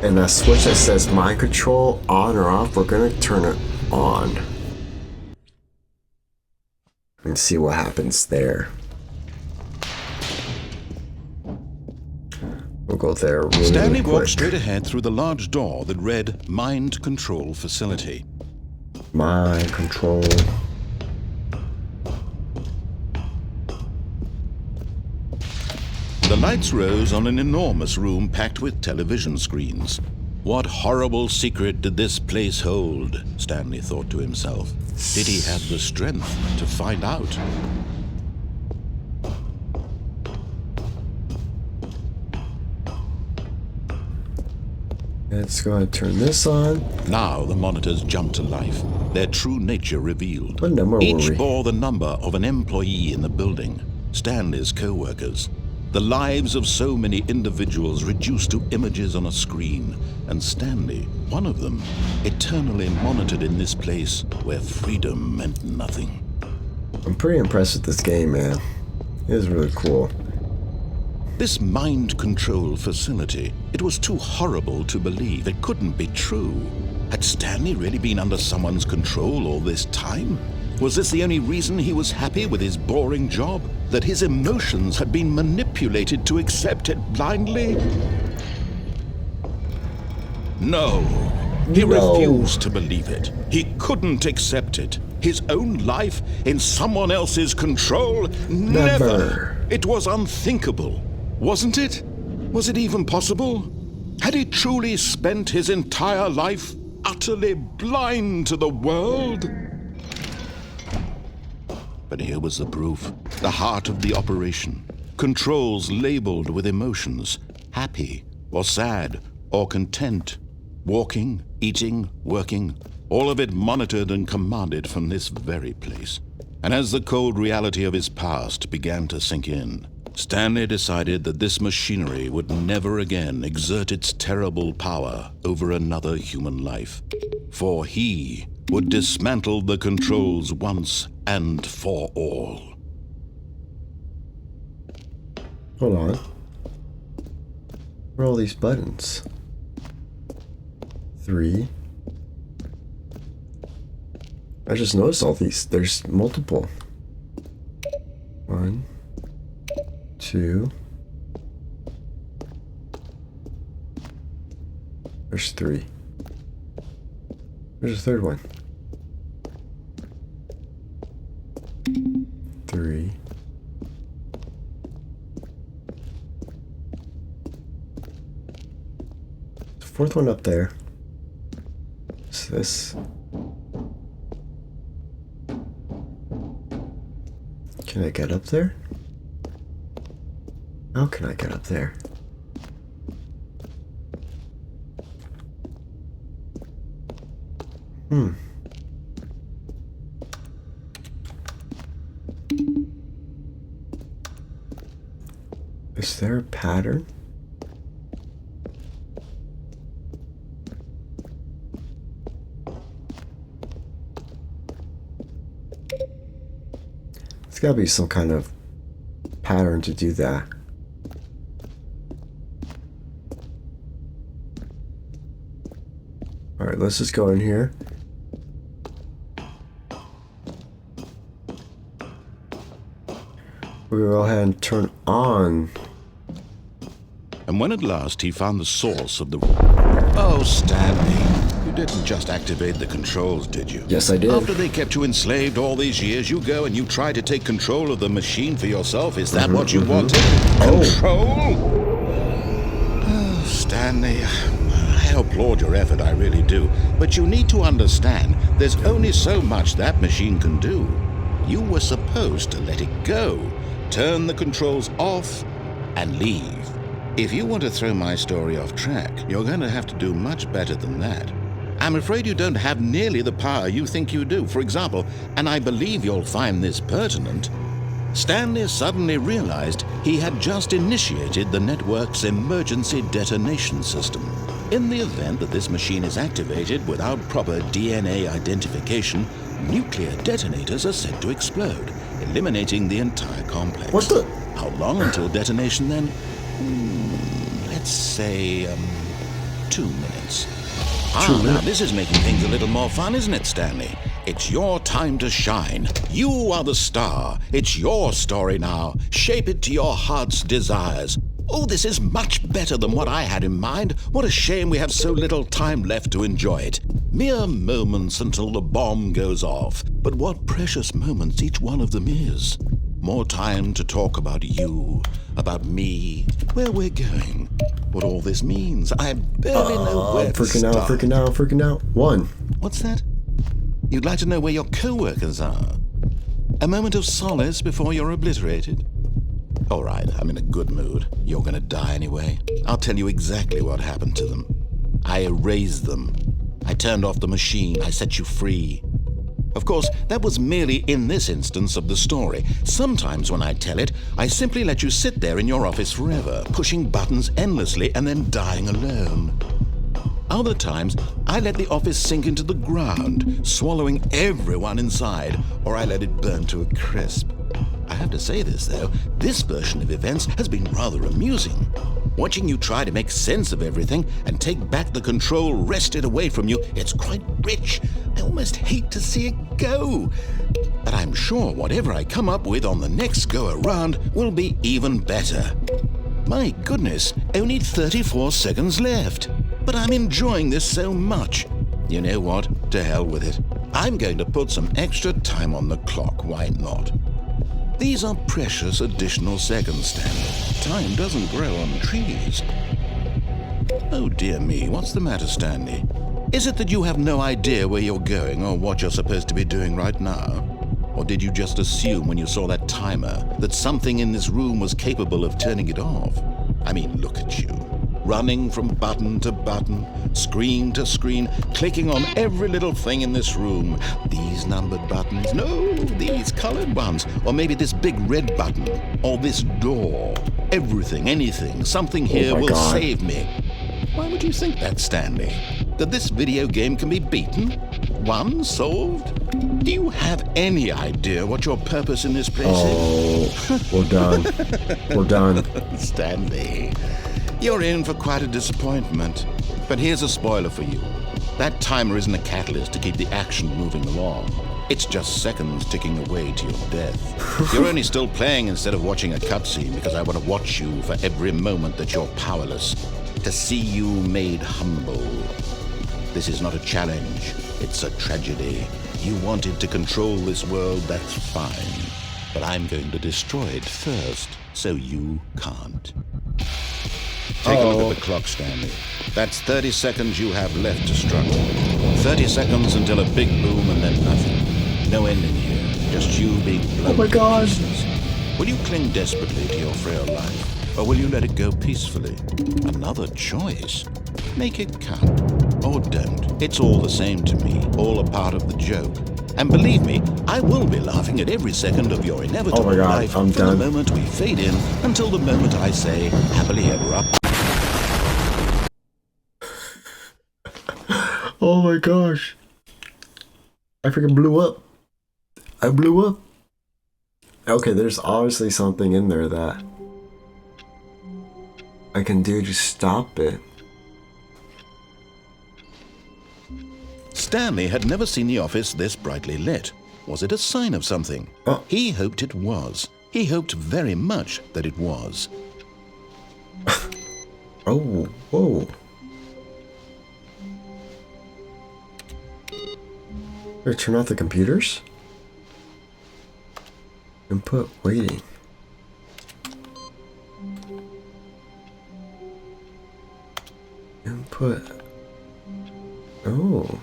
And that switch that says mind control on or off, we're gonna turn it on. And see what happens there. We'll go there really Stanley quick. walked straight ahead through the large door that read Mind Control Facility. Mind control. The lights rose on an enormous room packed with television screens. What horrible secret did this place hold? Stanley thought to himself. Did he have the strength to find out? Let's go ahead and turn this on. Now the monitors jumped to life, their true nature revealed. What number were Each we? bore the number of an employee in the building, Stanley's co-workers. The lives of so many individuals reduced to images on a screen, and Stanley, one of them, eternally monitored in this place where freedom meant nothing. I'm pretty impressed with this game, man. It is really cool. This mind control facility, it was too horrible to believe. It couldn't be true. Had Stanley really been under someone's control all this time? Was this the only reason he was happy with his boring job? That his emotions had been manipulated to accept it blindly? No. He refused to believe it. He couldn't accept it. His own life in someone else's control? Never. It was unthinkable. Wasn't it? Was it even possible? Had he truly spent his entire life utterly blind to the world? But here was the proof. The heart of the operation. Controls labeled with emotions. Happy or sad or content. Walking, eating, working. all of it monitored and commanded from this very place. And as the cold reality of his past began to sink in, Stanley decided that this machinery would never again exert its terrible power over another human life, for he would dismantle the controls once and for all. Hold on. Where are all these buttons? 3. I just noticed all these. There's multiple. 1, 2. There's 3. There's a third one. 3. The fourth one up there. What's this? Can I get up there? How can I get up there? Is there a pattern? There's gotta be some kind of pattern to do that. Alright, let's just go in here. We'll go ahead and turn on. And when at last he found the source of the... Oh, Stanley, you didn't just activate the controls, did you? Yes, I did. After they kept you enslaved all these years, you go and you try to take control of the machine for yourself. Is that what you wanted? Control? Oh, Stanley, I applaud your effort, I really do. But you need to understand, there's only so much that machine can do. You were supposed to let it go, turn the controls off, and leave. If you want to throw my story off track, you're going to have to do much better than that. I'm afraid you don't have nearly the power you think you do. For example, and I believe you'll find this pertinent, Stanley suddenly realized he had just initiated the network's emergency detonation system. In the event that this machine is activated without proper DNA identification, nuclear detonators are said to explode, eliminating the entire complex. What's the... How long until detonation then? Let's say, 2 minutes. Now this is making things a little more fun, isn't it, Stanley? It's your time to shine. You are the star. It's your story now. Shape it to your heart's desires. Oh, this is much better than what I had in mind. What a shame we have so little time left to enjoy it. Mere moments until the bomb goes off. But what precious moments each one of them is. More time to talk about you, about me, where we're going, what all this means. I barely know where to start. Freaking out. 1. What's that? You'd like to know where your co-workers are? A moment of solace before you're obliterated? All right, I'm in a good mood. You're gonna die anyway. I'll tell you exactly what happened to them. I erased them. I turned off the machine. I set you free. Of course, that was merely in this instance of the story. Sometimes when I tell it, I simply let you sit there in your office forever, pushing buttons endlessly and then dying alone. Other times, I let the office sink into the ground, swallowing everyone inside, or I let it burn to a crisp. I have to say this, though, this version of events has been rather amusing. Watching you try to make sense of everything and take back the control wrested away from you, it's quite rich. I almost hate to see it go. But I'm sure whatever I come up with on the next go-around will be even better. My goodness, only 34 seconds left. But I'm enjoying this so much. You know what? To hell with it. I'm going to put some extra time on the clock, why not? These are precious additional seconds, Stanley. Time doesn't grow on trees. Oh dear me, what's the matter, Stanley? Is it that you have no idea where you're going or what you're supposed to be doing right now? Or did you just assume when you saw that timer that something in this room was capable of turning it off? I mean, look at you. running from button to button, screen to screen, clicking on every little thing in this room. These numbered buttons, no, these colored ones, or maybe this big red button, or this door. Everything, anything, something here will save me. Why would you think that, Stanley? That this video game can be beaten? Won? Solved? Do you have any idea what your purpose in this place is? Oh, we're done. We're done. Stanley, you're in for quite a disappointment. But here's a spoiler for you. That timer isn't a catalyst to keep the action moving along. It's just seconds ticking away to your death. You're only still playing instead of watching a cutscene because I want to watch you for every moment that you're powerless, to see you made humble. This is not a challenge, it's a tragedy. You wanted to control this world, that's fine. But I'm going to destroy it first, so you can't. Take a look at the clock, Stanley. That's 30 seconds you have left to struggle. 30 seconds until a big boom and then nothing. No ending here, just you being blown. Oh my God. to pieces. Will you cling desperately to your frail life, or will you let it go peacefully? Another choice. Make it count, or don't. It's all the same to me, all a part of the joke. And believe me, I will be laughing at every second of your inevitable Oh my God, life I'm from done. the moment we fade in until the moment I say, happily ever after. Oh my gosh. I freaking blew up. I blew up. Okay, there's obviously something in there that I can do to stop it. Stanley had never seen the office this brightly lit. Was it a sign of something? Oh. He hoped it was. He hoped very much that it was. Oh, whoa. Here, turn off the computers. Input waiting. Input. Oh.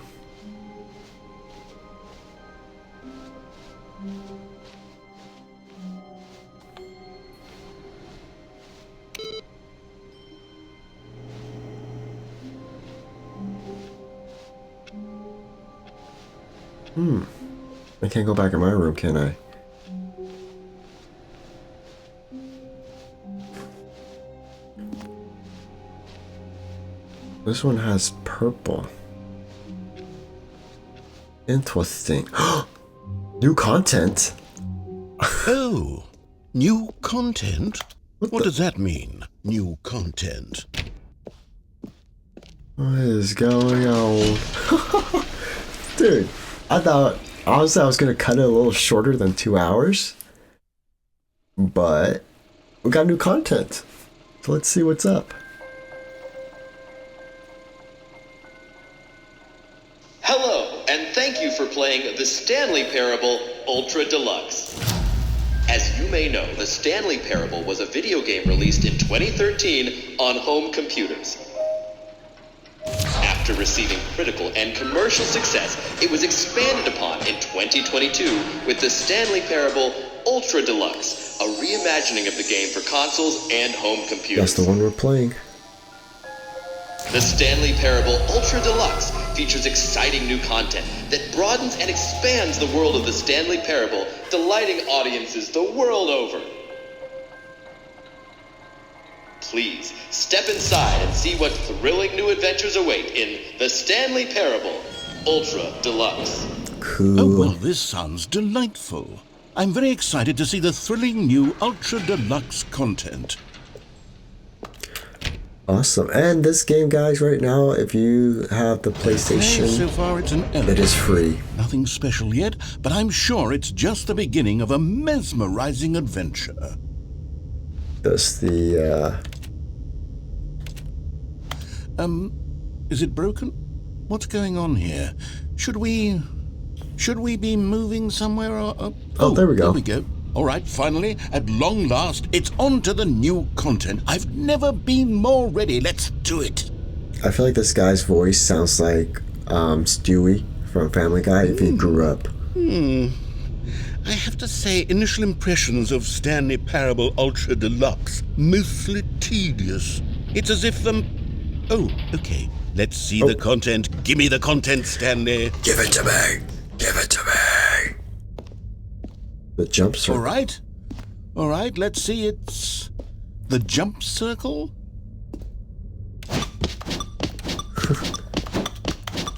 I can't go back in my room, can I? This one has purple. Interesting. New content? Oh, new content? What does that mean, new content? What is going on? Dude, I thought, honestly, I was going to cut it a little shorter than 2 hours. But we got new content. So let's see what's up. Hello, and thank you for playing the Stanley Parable Ultra Deluxe. As you may know, the Stanley Parable was a video game released in 2013 on home computers. After receiving critical and commercial success, it was expanded upon in 2022 with the Stanley Parable Ultra Deluxe, a reimagining of the game for consoles and home computers. That's the one we're playing. The Stanley Parable Ultra Deluxe features exciting new content that broadens and expands the world of the Stanley Parable, delighting audiences the world over. Please step inside and see what thrilling new adventures await in the Stanley Parable Ultra Deluxe. Cool. Oh, well, this sounds delightful. I'm very excited to see the thrilling new Ultra Deluxe content. Awesome. And this game, guys, right now, if you have the Hey, so PlayStation, far it's an it is free. Nothing special yet, but I'm sure it's just the beginning of a mesmerizing adventure. That's the, Is it broken? What's going on here? Should we be moving somewhere or... Oh, there we go. There we go. All right, finally, at long last, it's on to the new content. I've never been more ready. Let's do it. I feel like this guy's voice sounds like Stewie from Family Guy if he grew up. I have to say, initial impressions of Stanley Parable Ultra Deluxe, mostly tedious. It's as if Oh, okay. Let's see the content. Give me the content, Stanley. Give it to me. Give it to me. The jump circle. All right, let's see. It's the jump circle.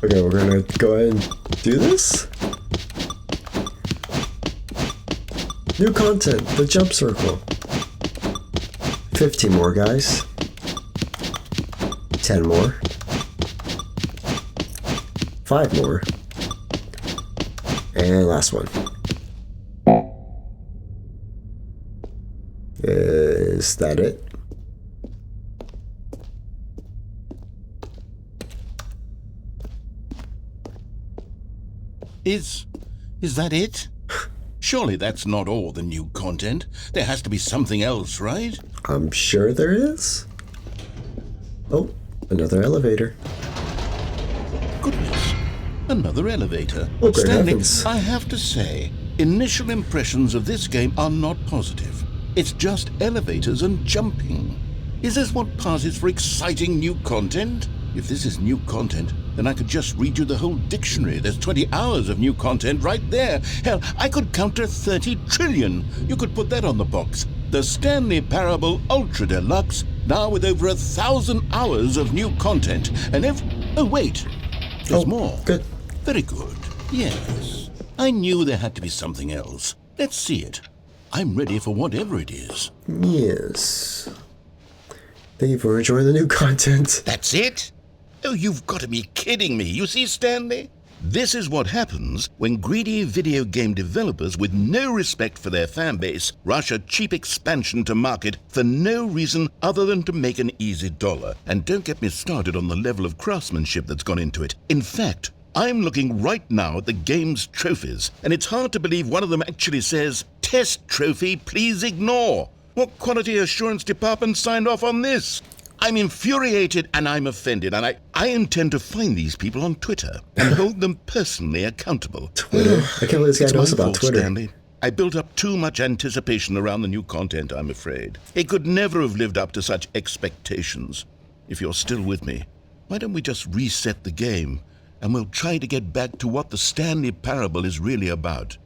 Okay, we're gonna go ahead and do this. New content, the jump circle. 15 more, guys. 10 more. 5 more. And last one. Is that it? Is that it? Surely that's not all the new content. There has to be something else, right? I'm sure there is. Oh, another elevator. Goodness, another elevator. Oh, great Stanley, heavens. I have to say, initial impressions of this game are not positive. It's just elevators and jumping. Is this what passes for exciting new content? If this is new content, then I could just read you the whole dictionary. There's 20 hours of new content right there. Hell, I could count to 30 trillion. You could put that on the box. The Stanley Parable Ultra Deluxe, now with over 1,000 hours of new content. And oh wait, there's more. Good. Very good. Yes. I knew there had to be something else. Let's see it. I'm ready for whatever it is. Yes. Thank you for enjoying the new content. That's it? Oh, you've got to be kidding me. You see, Stanley? This is what happens when greedy video game developers with no respect for their fan base rush a cheap expansion to market for no reason other than to make an easy dollar. And don't get me started on the level of craftsmanship that's gone into it. In fact, I'm looking right now at the game's trophies, and it's hard to believe one of them actually says, "Test trophy, please ignore." What quality assurance department signed off on this? I'm infuriated and I'm offended, and I intend to find these people on Twitter and hold them personally accountable. Twitter? I can't believe this guy It's knows my about fault, Twitter. Stanley. I built up too much anticipation around the new content, I'm afraid. It could never have lived up to such expectations. If you're still with me, why don't we just reset the game, and we'll try to get back to what the Stanley Parable is really about.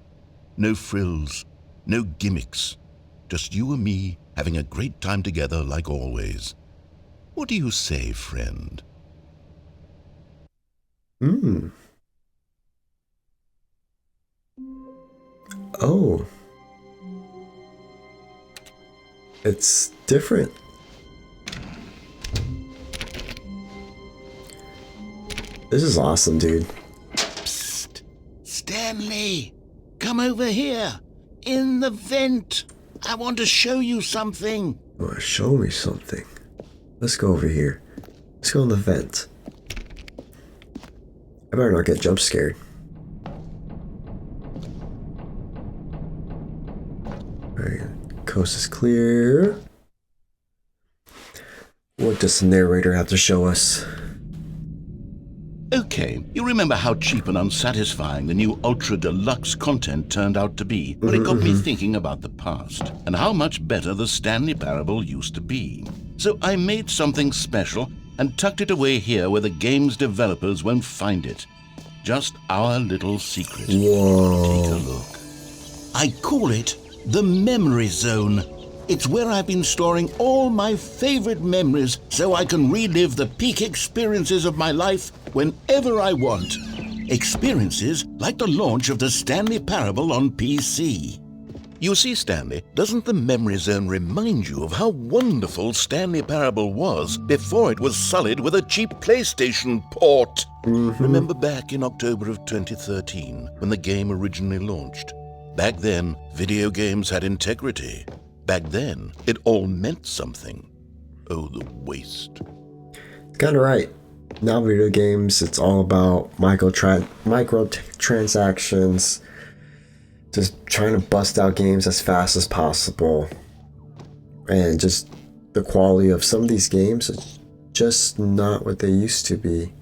No frills, no gimmicks. Just you and me having a great time together like always. What do you say, friend? Oh. It's different. This is awesome, dude. Psst! Stanley! Come over here! In the vent! I want to show you something! Oh, show me something. Let's go over here. Let's go in the vent. I better not get jump scared. Alright, coast is clear. What does the narrator have to show us? Okay, you remember how cheap and unsatisfying the new Ultra Deluxe content turned out to be, but it got me thinking about the past and how much better the Stanley Parable used to be. So I made something special and tucked it away here where the game's developers won't find it. Just our little secret. Whoa. Take a look. I call it the Memory Zone. It's where I've been storing all my favorite memories so I can relive the peak experiences of my life whenever I want. Experiences like the launch of the Stanley Parable on PC. You see, Stanley, doesn't the Memory Zone remind you of how wonderful Stanley Parable was before it was sullied with a cheap PlayStation port? Remember back in October of 2013 when the game originally launched? Back then, video games had integrity. Back then, it all meant something. Oh, the waste. Kinda right. Now video games, it's all about microtransactions. Just trying to bust out games as fast as possible. And just the quality of some of these games is just not what they used to be.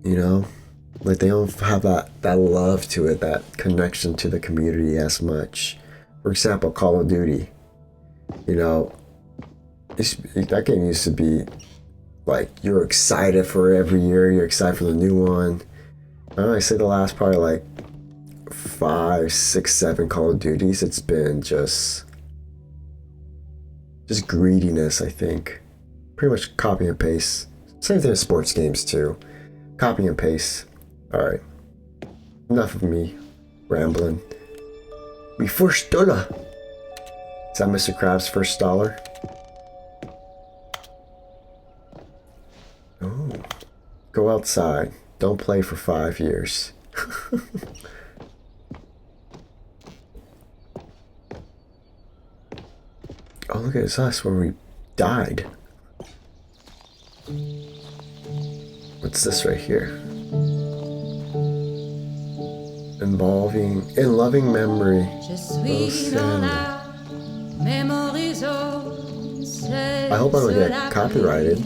You know? Like they don't have that love to it, that connection to the community as much. For example, Call of Duty. You know, That game used to be like you're excited for every year. You're excited for the new one. I say the last probably like 5, 6, 7 Call of Duties. It's been just greediness. I think pretty much copy and paste. Same thing with sports games too. Copy and paste. All right. Enough of me rambling. We first dollar. Is that Mr. Krabs' first dollar? Oh. Go outside. Don't play for 5 years. Oh, look at this. That's where we died. What's this right here? In loving memory of Stanley. I hope I don't get copyrighted.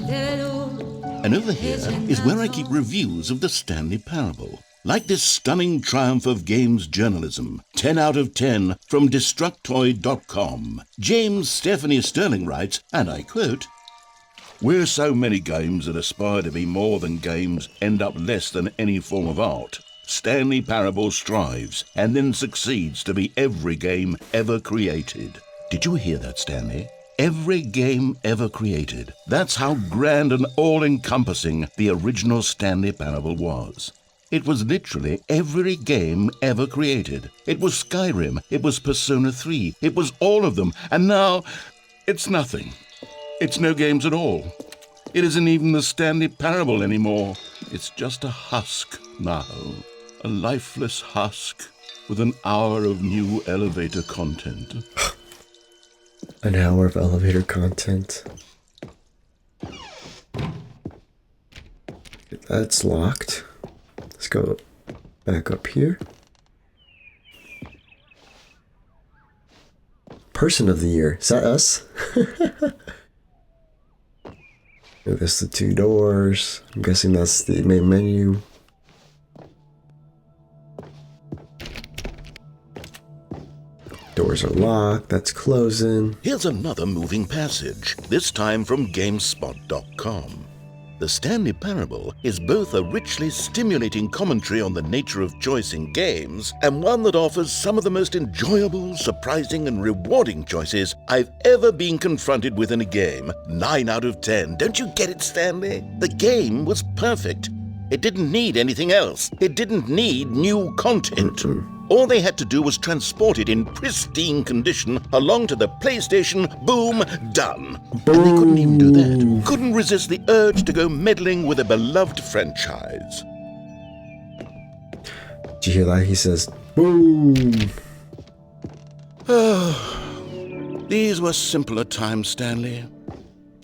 And over here is where I keep reviews of the Stanley Parable. Like this stunning triumph of games journalism, 10 out of 10 from Destructoid.com. James Stephanie Sterling writes, and I quote, "Where so many games that aspire to be more than games end up less than any form of art, Stanley Parable strives and then succeeds to be every game ever created." Did you hear that, Stanley? Every game ever created. That's how grand and all-encompassing the original Stanley Parable was. It was literally every game ever created. It was Skyrim, it was Persona 3, it was all of them, and now it's nothing. It's no games at all. It isn't even the Stanley Parable anymore. It's just a husk now. A lifeless husk with an hour of new elevator content. An hour of elevator content. That's locked. Let's go back up here. Person of the year. Is that us? There's the 2 doors. I'm guessing that's the main menu. Doors are locked. That's closing. Here's another moving passage, this time from GameSpot.com. The Stanley Parable is both a richly stimulating commentary on the nature of choice in games and one that offers some of the most enjoyable, surprising, and rewarding choices I've ever been confronted with in a game. 9 out of 10. Don't you get it, Stanley? The game was perfect. It didn't need anything else. It didn't need new content. All they had to do was transport it in pristine condition along to the PlayStation. Boom, done. Boom. And they couldn't even do that. Couldn't resist the urge to go meddling with a beloved franchise. Did you hear that? He says, boom. These were simpler times, Stanley.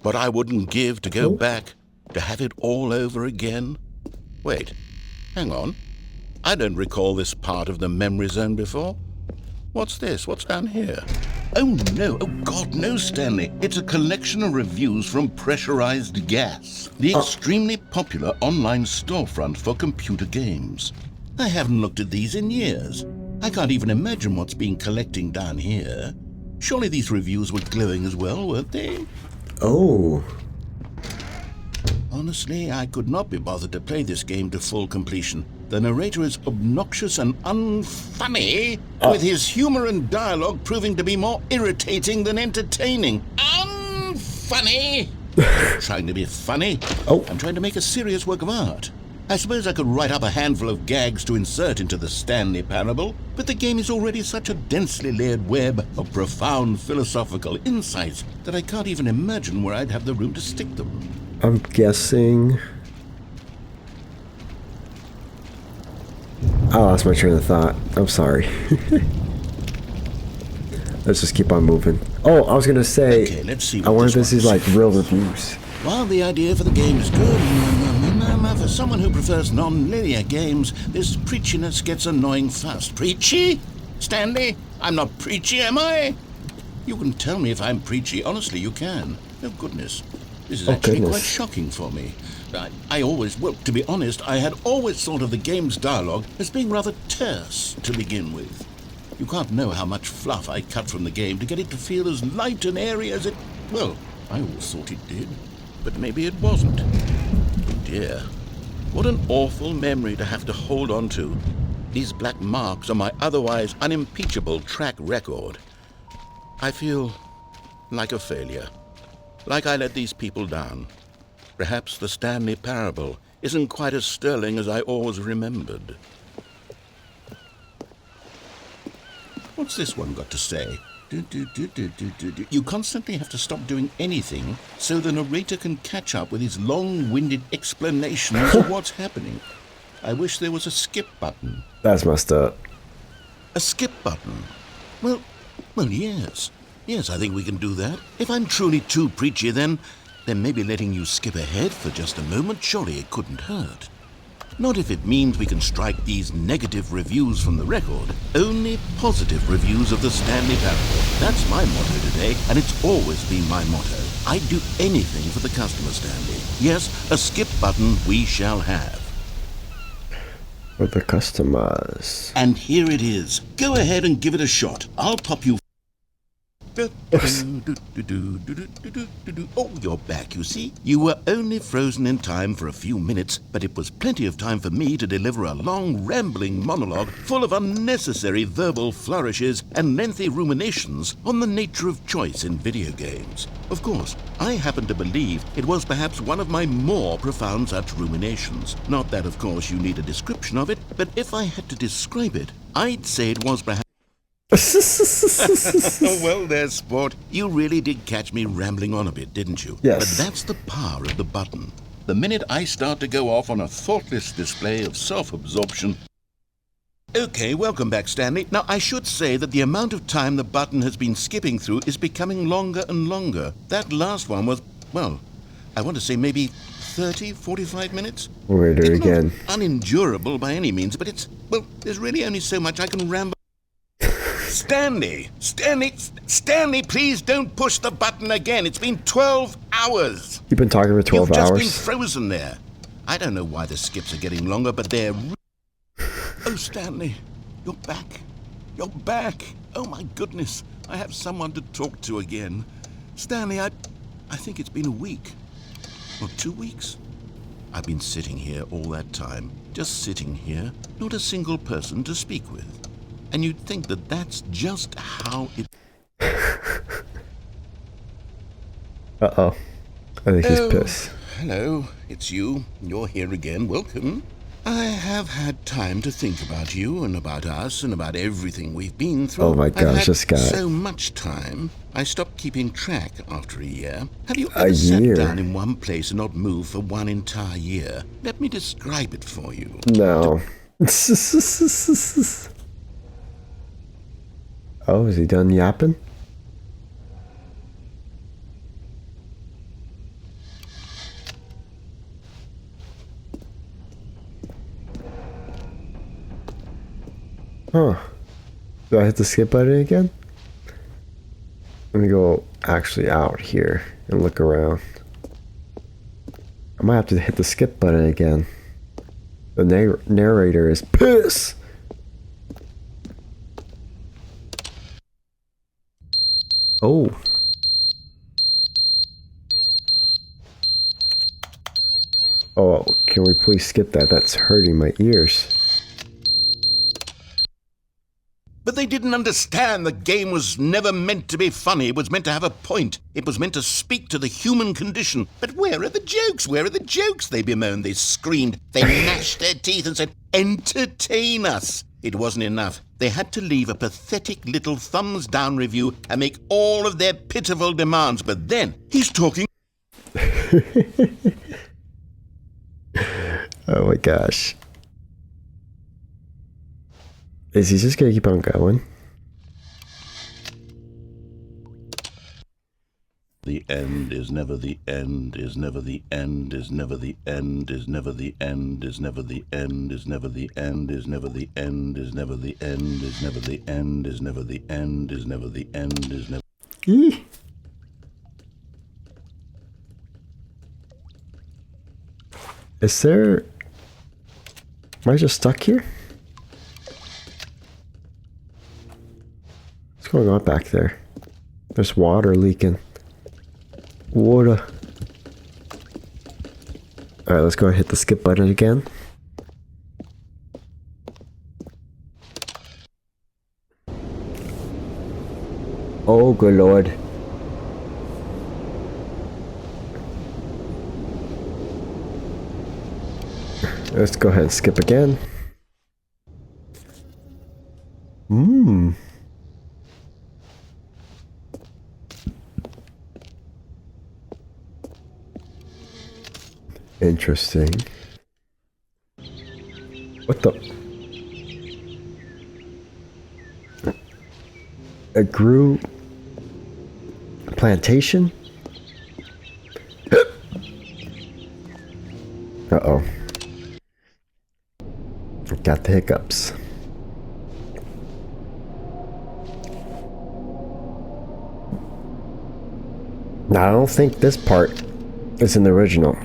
But I wouldn't give to go back, to have it all over again. Wait, hang on. I don't recall this part of the memory zone before. What's this? What's down here? Oh no, oh God, no, Stanley. It's a collection of reviews from Pressurized Gas, the extremely popular online storefront for computer games. I haven't looked at these in years. I can't even imagine what's been collecting down here. Surely these reviews were glowing as well, weren't they? Oh. Honestly, I could not be bothered to play this game to full completion. The narrator is obnoxious and unfunny, with his humor and dialogue proving to be more irritating than entertaining. Unfunny! Trying to be funny? I'm trying to make a serious work of art. I suppose I could write up a handful of gags to insert into the Stanley Parable, but the game is already such a densely layered web of profound philosophical insights that I can't even imagine where I'd have the room to stick them. I'm guessing... I lost my train of thought. I'm sorry. Let's just keep on moving. Oh, I was going to say, Okay, let's see I wanted to see like real reviews. While the idea for the game is good, for someone who prefers non-linear games, this preachiness gets annoying fast. Preachy? Stanley? I'm not preachy, am I? You can tell me if I'm preachy. Honestly, you can. Oh, goodness. This is actually quite shocking for me. To be honest, I had always thought of the game's dialogue as being rather terse to begin with. You can't know how much fluff I cut from the game to get it to feel as light and airy as it, well, I always thought it did, but maybe it wasn't. Oh dear. What an awful memory to have to hold on to. These black marks on my otherwise unimpeachable track record. I feel like a failure. Like I let these people down. Perhaps the Stanley Parable isn't quite as sterling as I always remembered. What's this one got to say? You constantly have to stop doing anything so the narrator can catch up with his long-winded explanations of what's happening. I wish there was a skip button. That's messed up. A skip button? Well, yes. Yes, I think we can do that. If I'm truly too preachy, then maybe letting you skip ahead for just a moment, surely it couldn't hurt. Not if it means we can strike these negative reviews from the record. Only positive reviews of the Stanley Parable. That's my motto today, and it's always been my motto. I'd do anything for the customer, Stanley. Yes, a skip button we shall have. For the customers. And here it is. Go ahead and give it a shot. I'll pop you. Oh, you're back, you see. You were only frozen in time for a few minutes, but it was plenty of time for me to deliver a long, rambling monologue full of unnecessary verbal flourishes and lengthy ruminations on the nature of choice in video games. Of course, I happen to believe it was perhaps one of my more profound such ruminations. Not that, of course, you need a description of it, but if I had to describe it, I'd say it was perhaps... Well, there, sport. You really did catch me rambling on a bit, didn't you? Yes. But that's the power of the button. The minute I start to go off on a thoughtless display of self-absorption... Okay, welcome back, Stanley. Now, I should say that the amount of time the button has been skipping through is becoming longer and longer. That last one was, well, I want to say maybe 30, 45 minutes? We'll do it again. Not unendurable by any means, but it's, well, there's really only so much I can ramble. Stanley, please don't push the button again. It's been 12 hours. You've been talking for 12 You've hours? You've just been frozen there. I don't know why the skips are getting longer, but they're... Oh, Stanley, you're back. You're back. Oh, my goodness. I have someone to talk to again. Stanley, I think it's been a week. Or 2 weeks. I've been sitting here all that time. Just sitting here. Not a single person to speak with. And you'd think that that's just how it... Uh-oh. I think he's pissed. Hello, it's you. You're here again. Welcome. I have had time to think about you and about us and about everything we've been through. Oh my gosh, this guy. So much time. I stopped keeping track after a year. Have you A ever sat year? down in one place and not moved for one entire year? Let me describe it for you. No. Oh, is he done yapping? Huh. Do I hit the skip button again? Let me go actually out here and look around. I might have to hit the skip button again. The narrator is pissed. Oh. Oh, can we please skip that? That's hurting my ears. But they didn't understand the game was never meant to be funny. It was meant to have a point. It was meant to speak to the human condition. But where are the jokes? Where are the jokes? They bemoaned, they screamed, they gnashed their teeth and said, entertain us. It wasn't enough. They had to leave a pathetic little thumbs-down review and make all of their pitiful demands. But then, he's talking... Oh my gosh. Is he just gonna keep on going? The end is never the end, is never the end, is never the end, is never the end, is never the end, is never the end, is never the end, is never the end, is never the end, is never the end, is never the end, is never... Is there... Am I just stuck here? What's going on back there? There's water leaking. Water. Alright, let's go and hit the skip button again. Oh, good lord. Let's go ahead and skip again. Interesting. What the? A grew plantation? Uh-oh. Got the hiccups. Now, I don't think this part is in the original,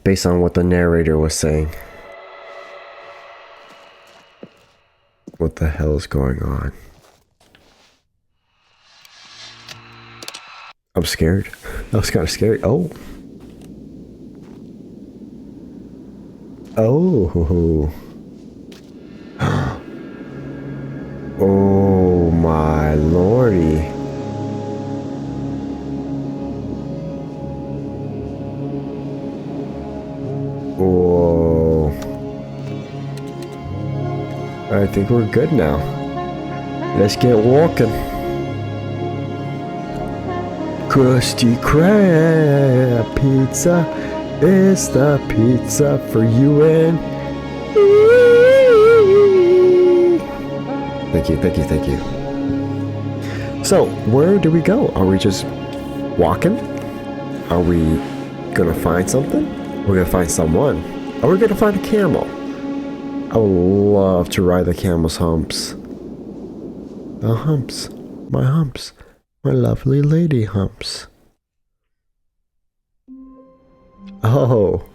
based on what the narrator was saying. What the hell is going on? I'm scared. That was kind of scary. Oh. Oh. Oh my lordy. Whoa. I think we're good now. Let's get walking. Krusty Krab pizza is the pizza for you and me. Thank you, thank you, thank you. So, where do we go? Are we just walking? Are we gonna find something? We're gonna find someone. Are we gonna find a camel? I would love to ride the camel's humps. The humps. My humps. My lovely lady humps. Oh.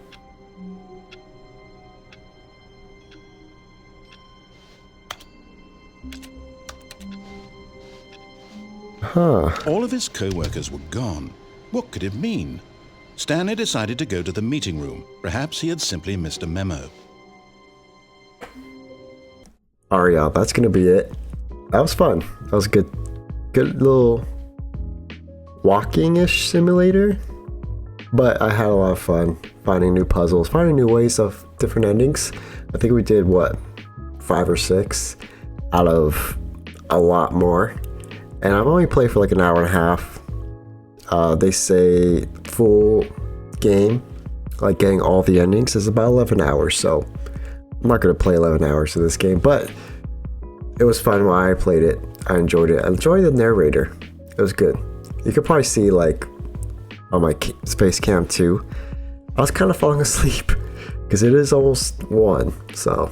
Huh. All of his co-workers were gone. What could it mean? Stanley decided to go to the meeting room. Perhaps he had simply missed a memo. Alright, y'all, that's gonna be it. That was fun. That was a good little walking-ish simulator. But I had a lot of fun finding new puzzles, finding new ways of different endings. I think we did, what, 5 or 6 out of a lot more. And I've only played for like an hour and a half. They say full game, like getting all the endings, is about 11 hours. So I'm not going to play 11 hours of this game, but it was fun while I played it. I enjoyed it. I enjoyed the narrator. It was good. You could probably see, like, on my Space Cam 2, I was kind of falling asleep because it is almost 1. So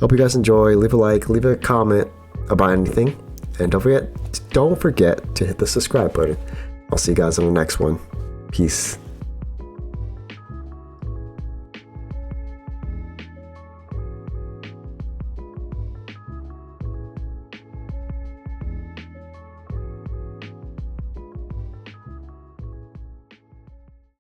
hope you guys enjoy. Leave a like, leave a comment about anything, and don't forget to hit the subscribe button. I'll see you guys on the next one. Peace.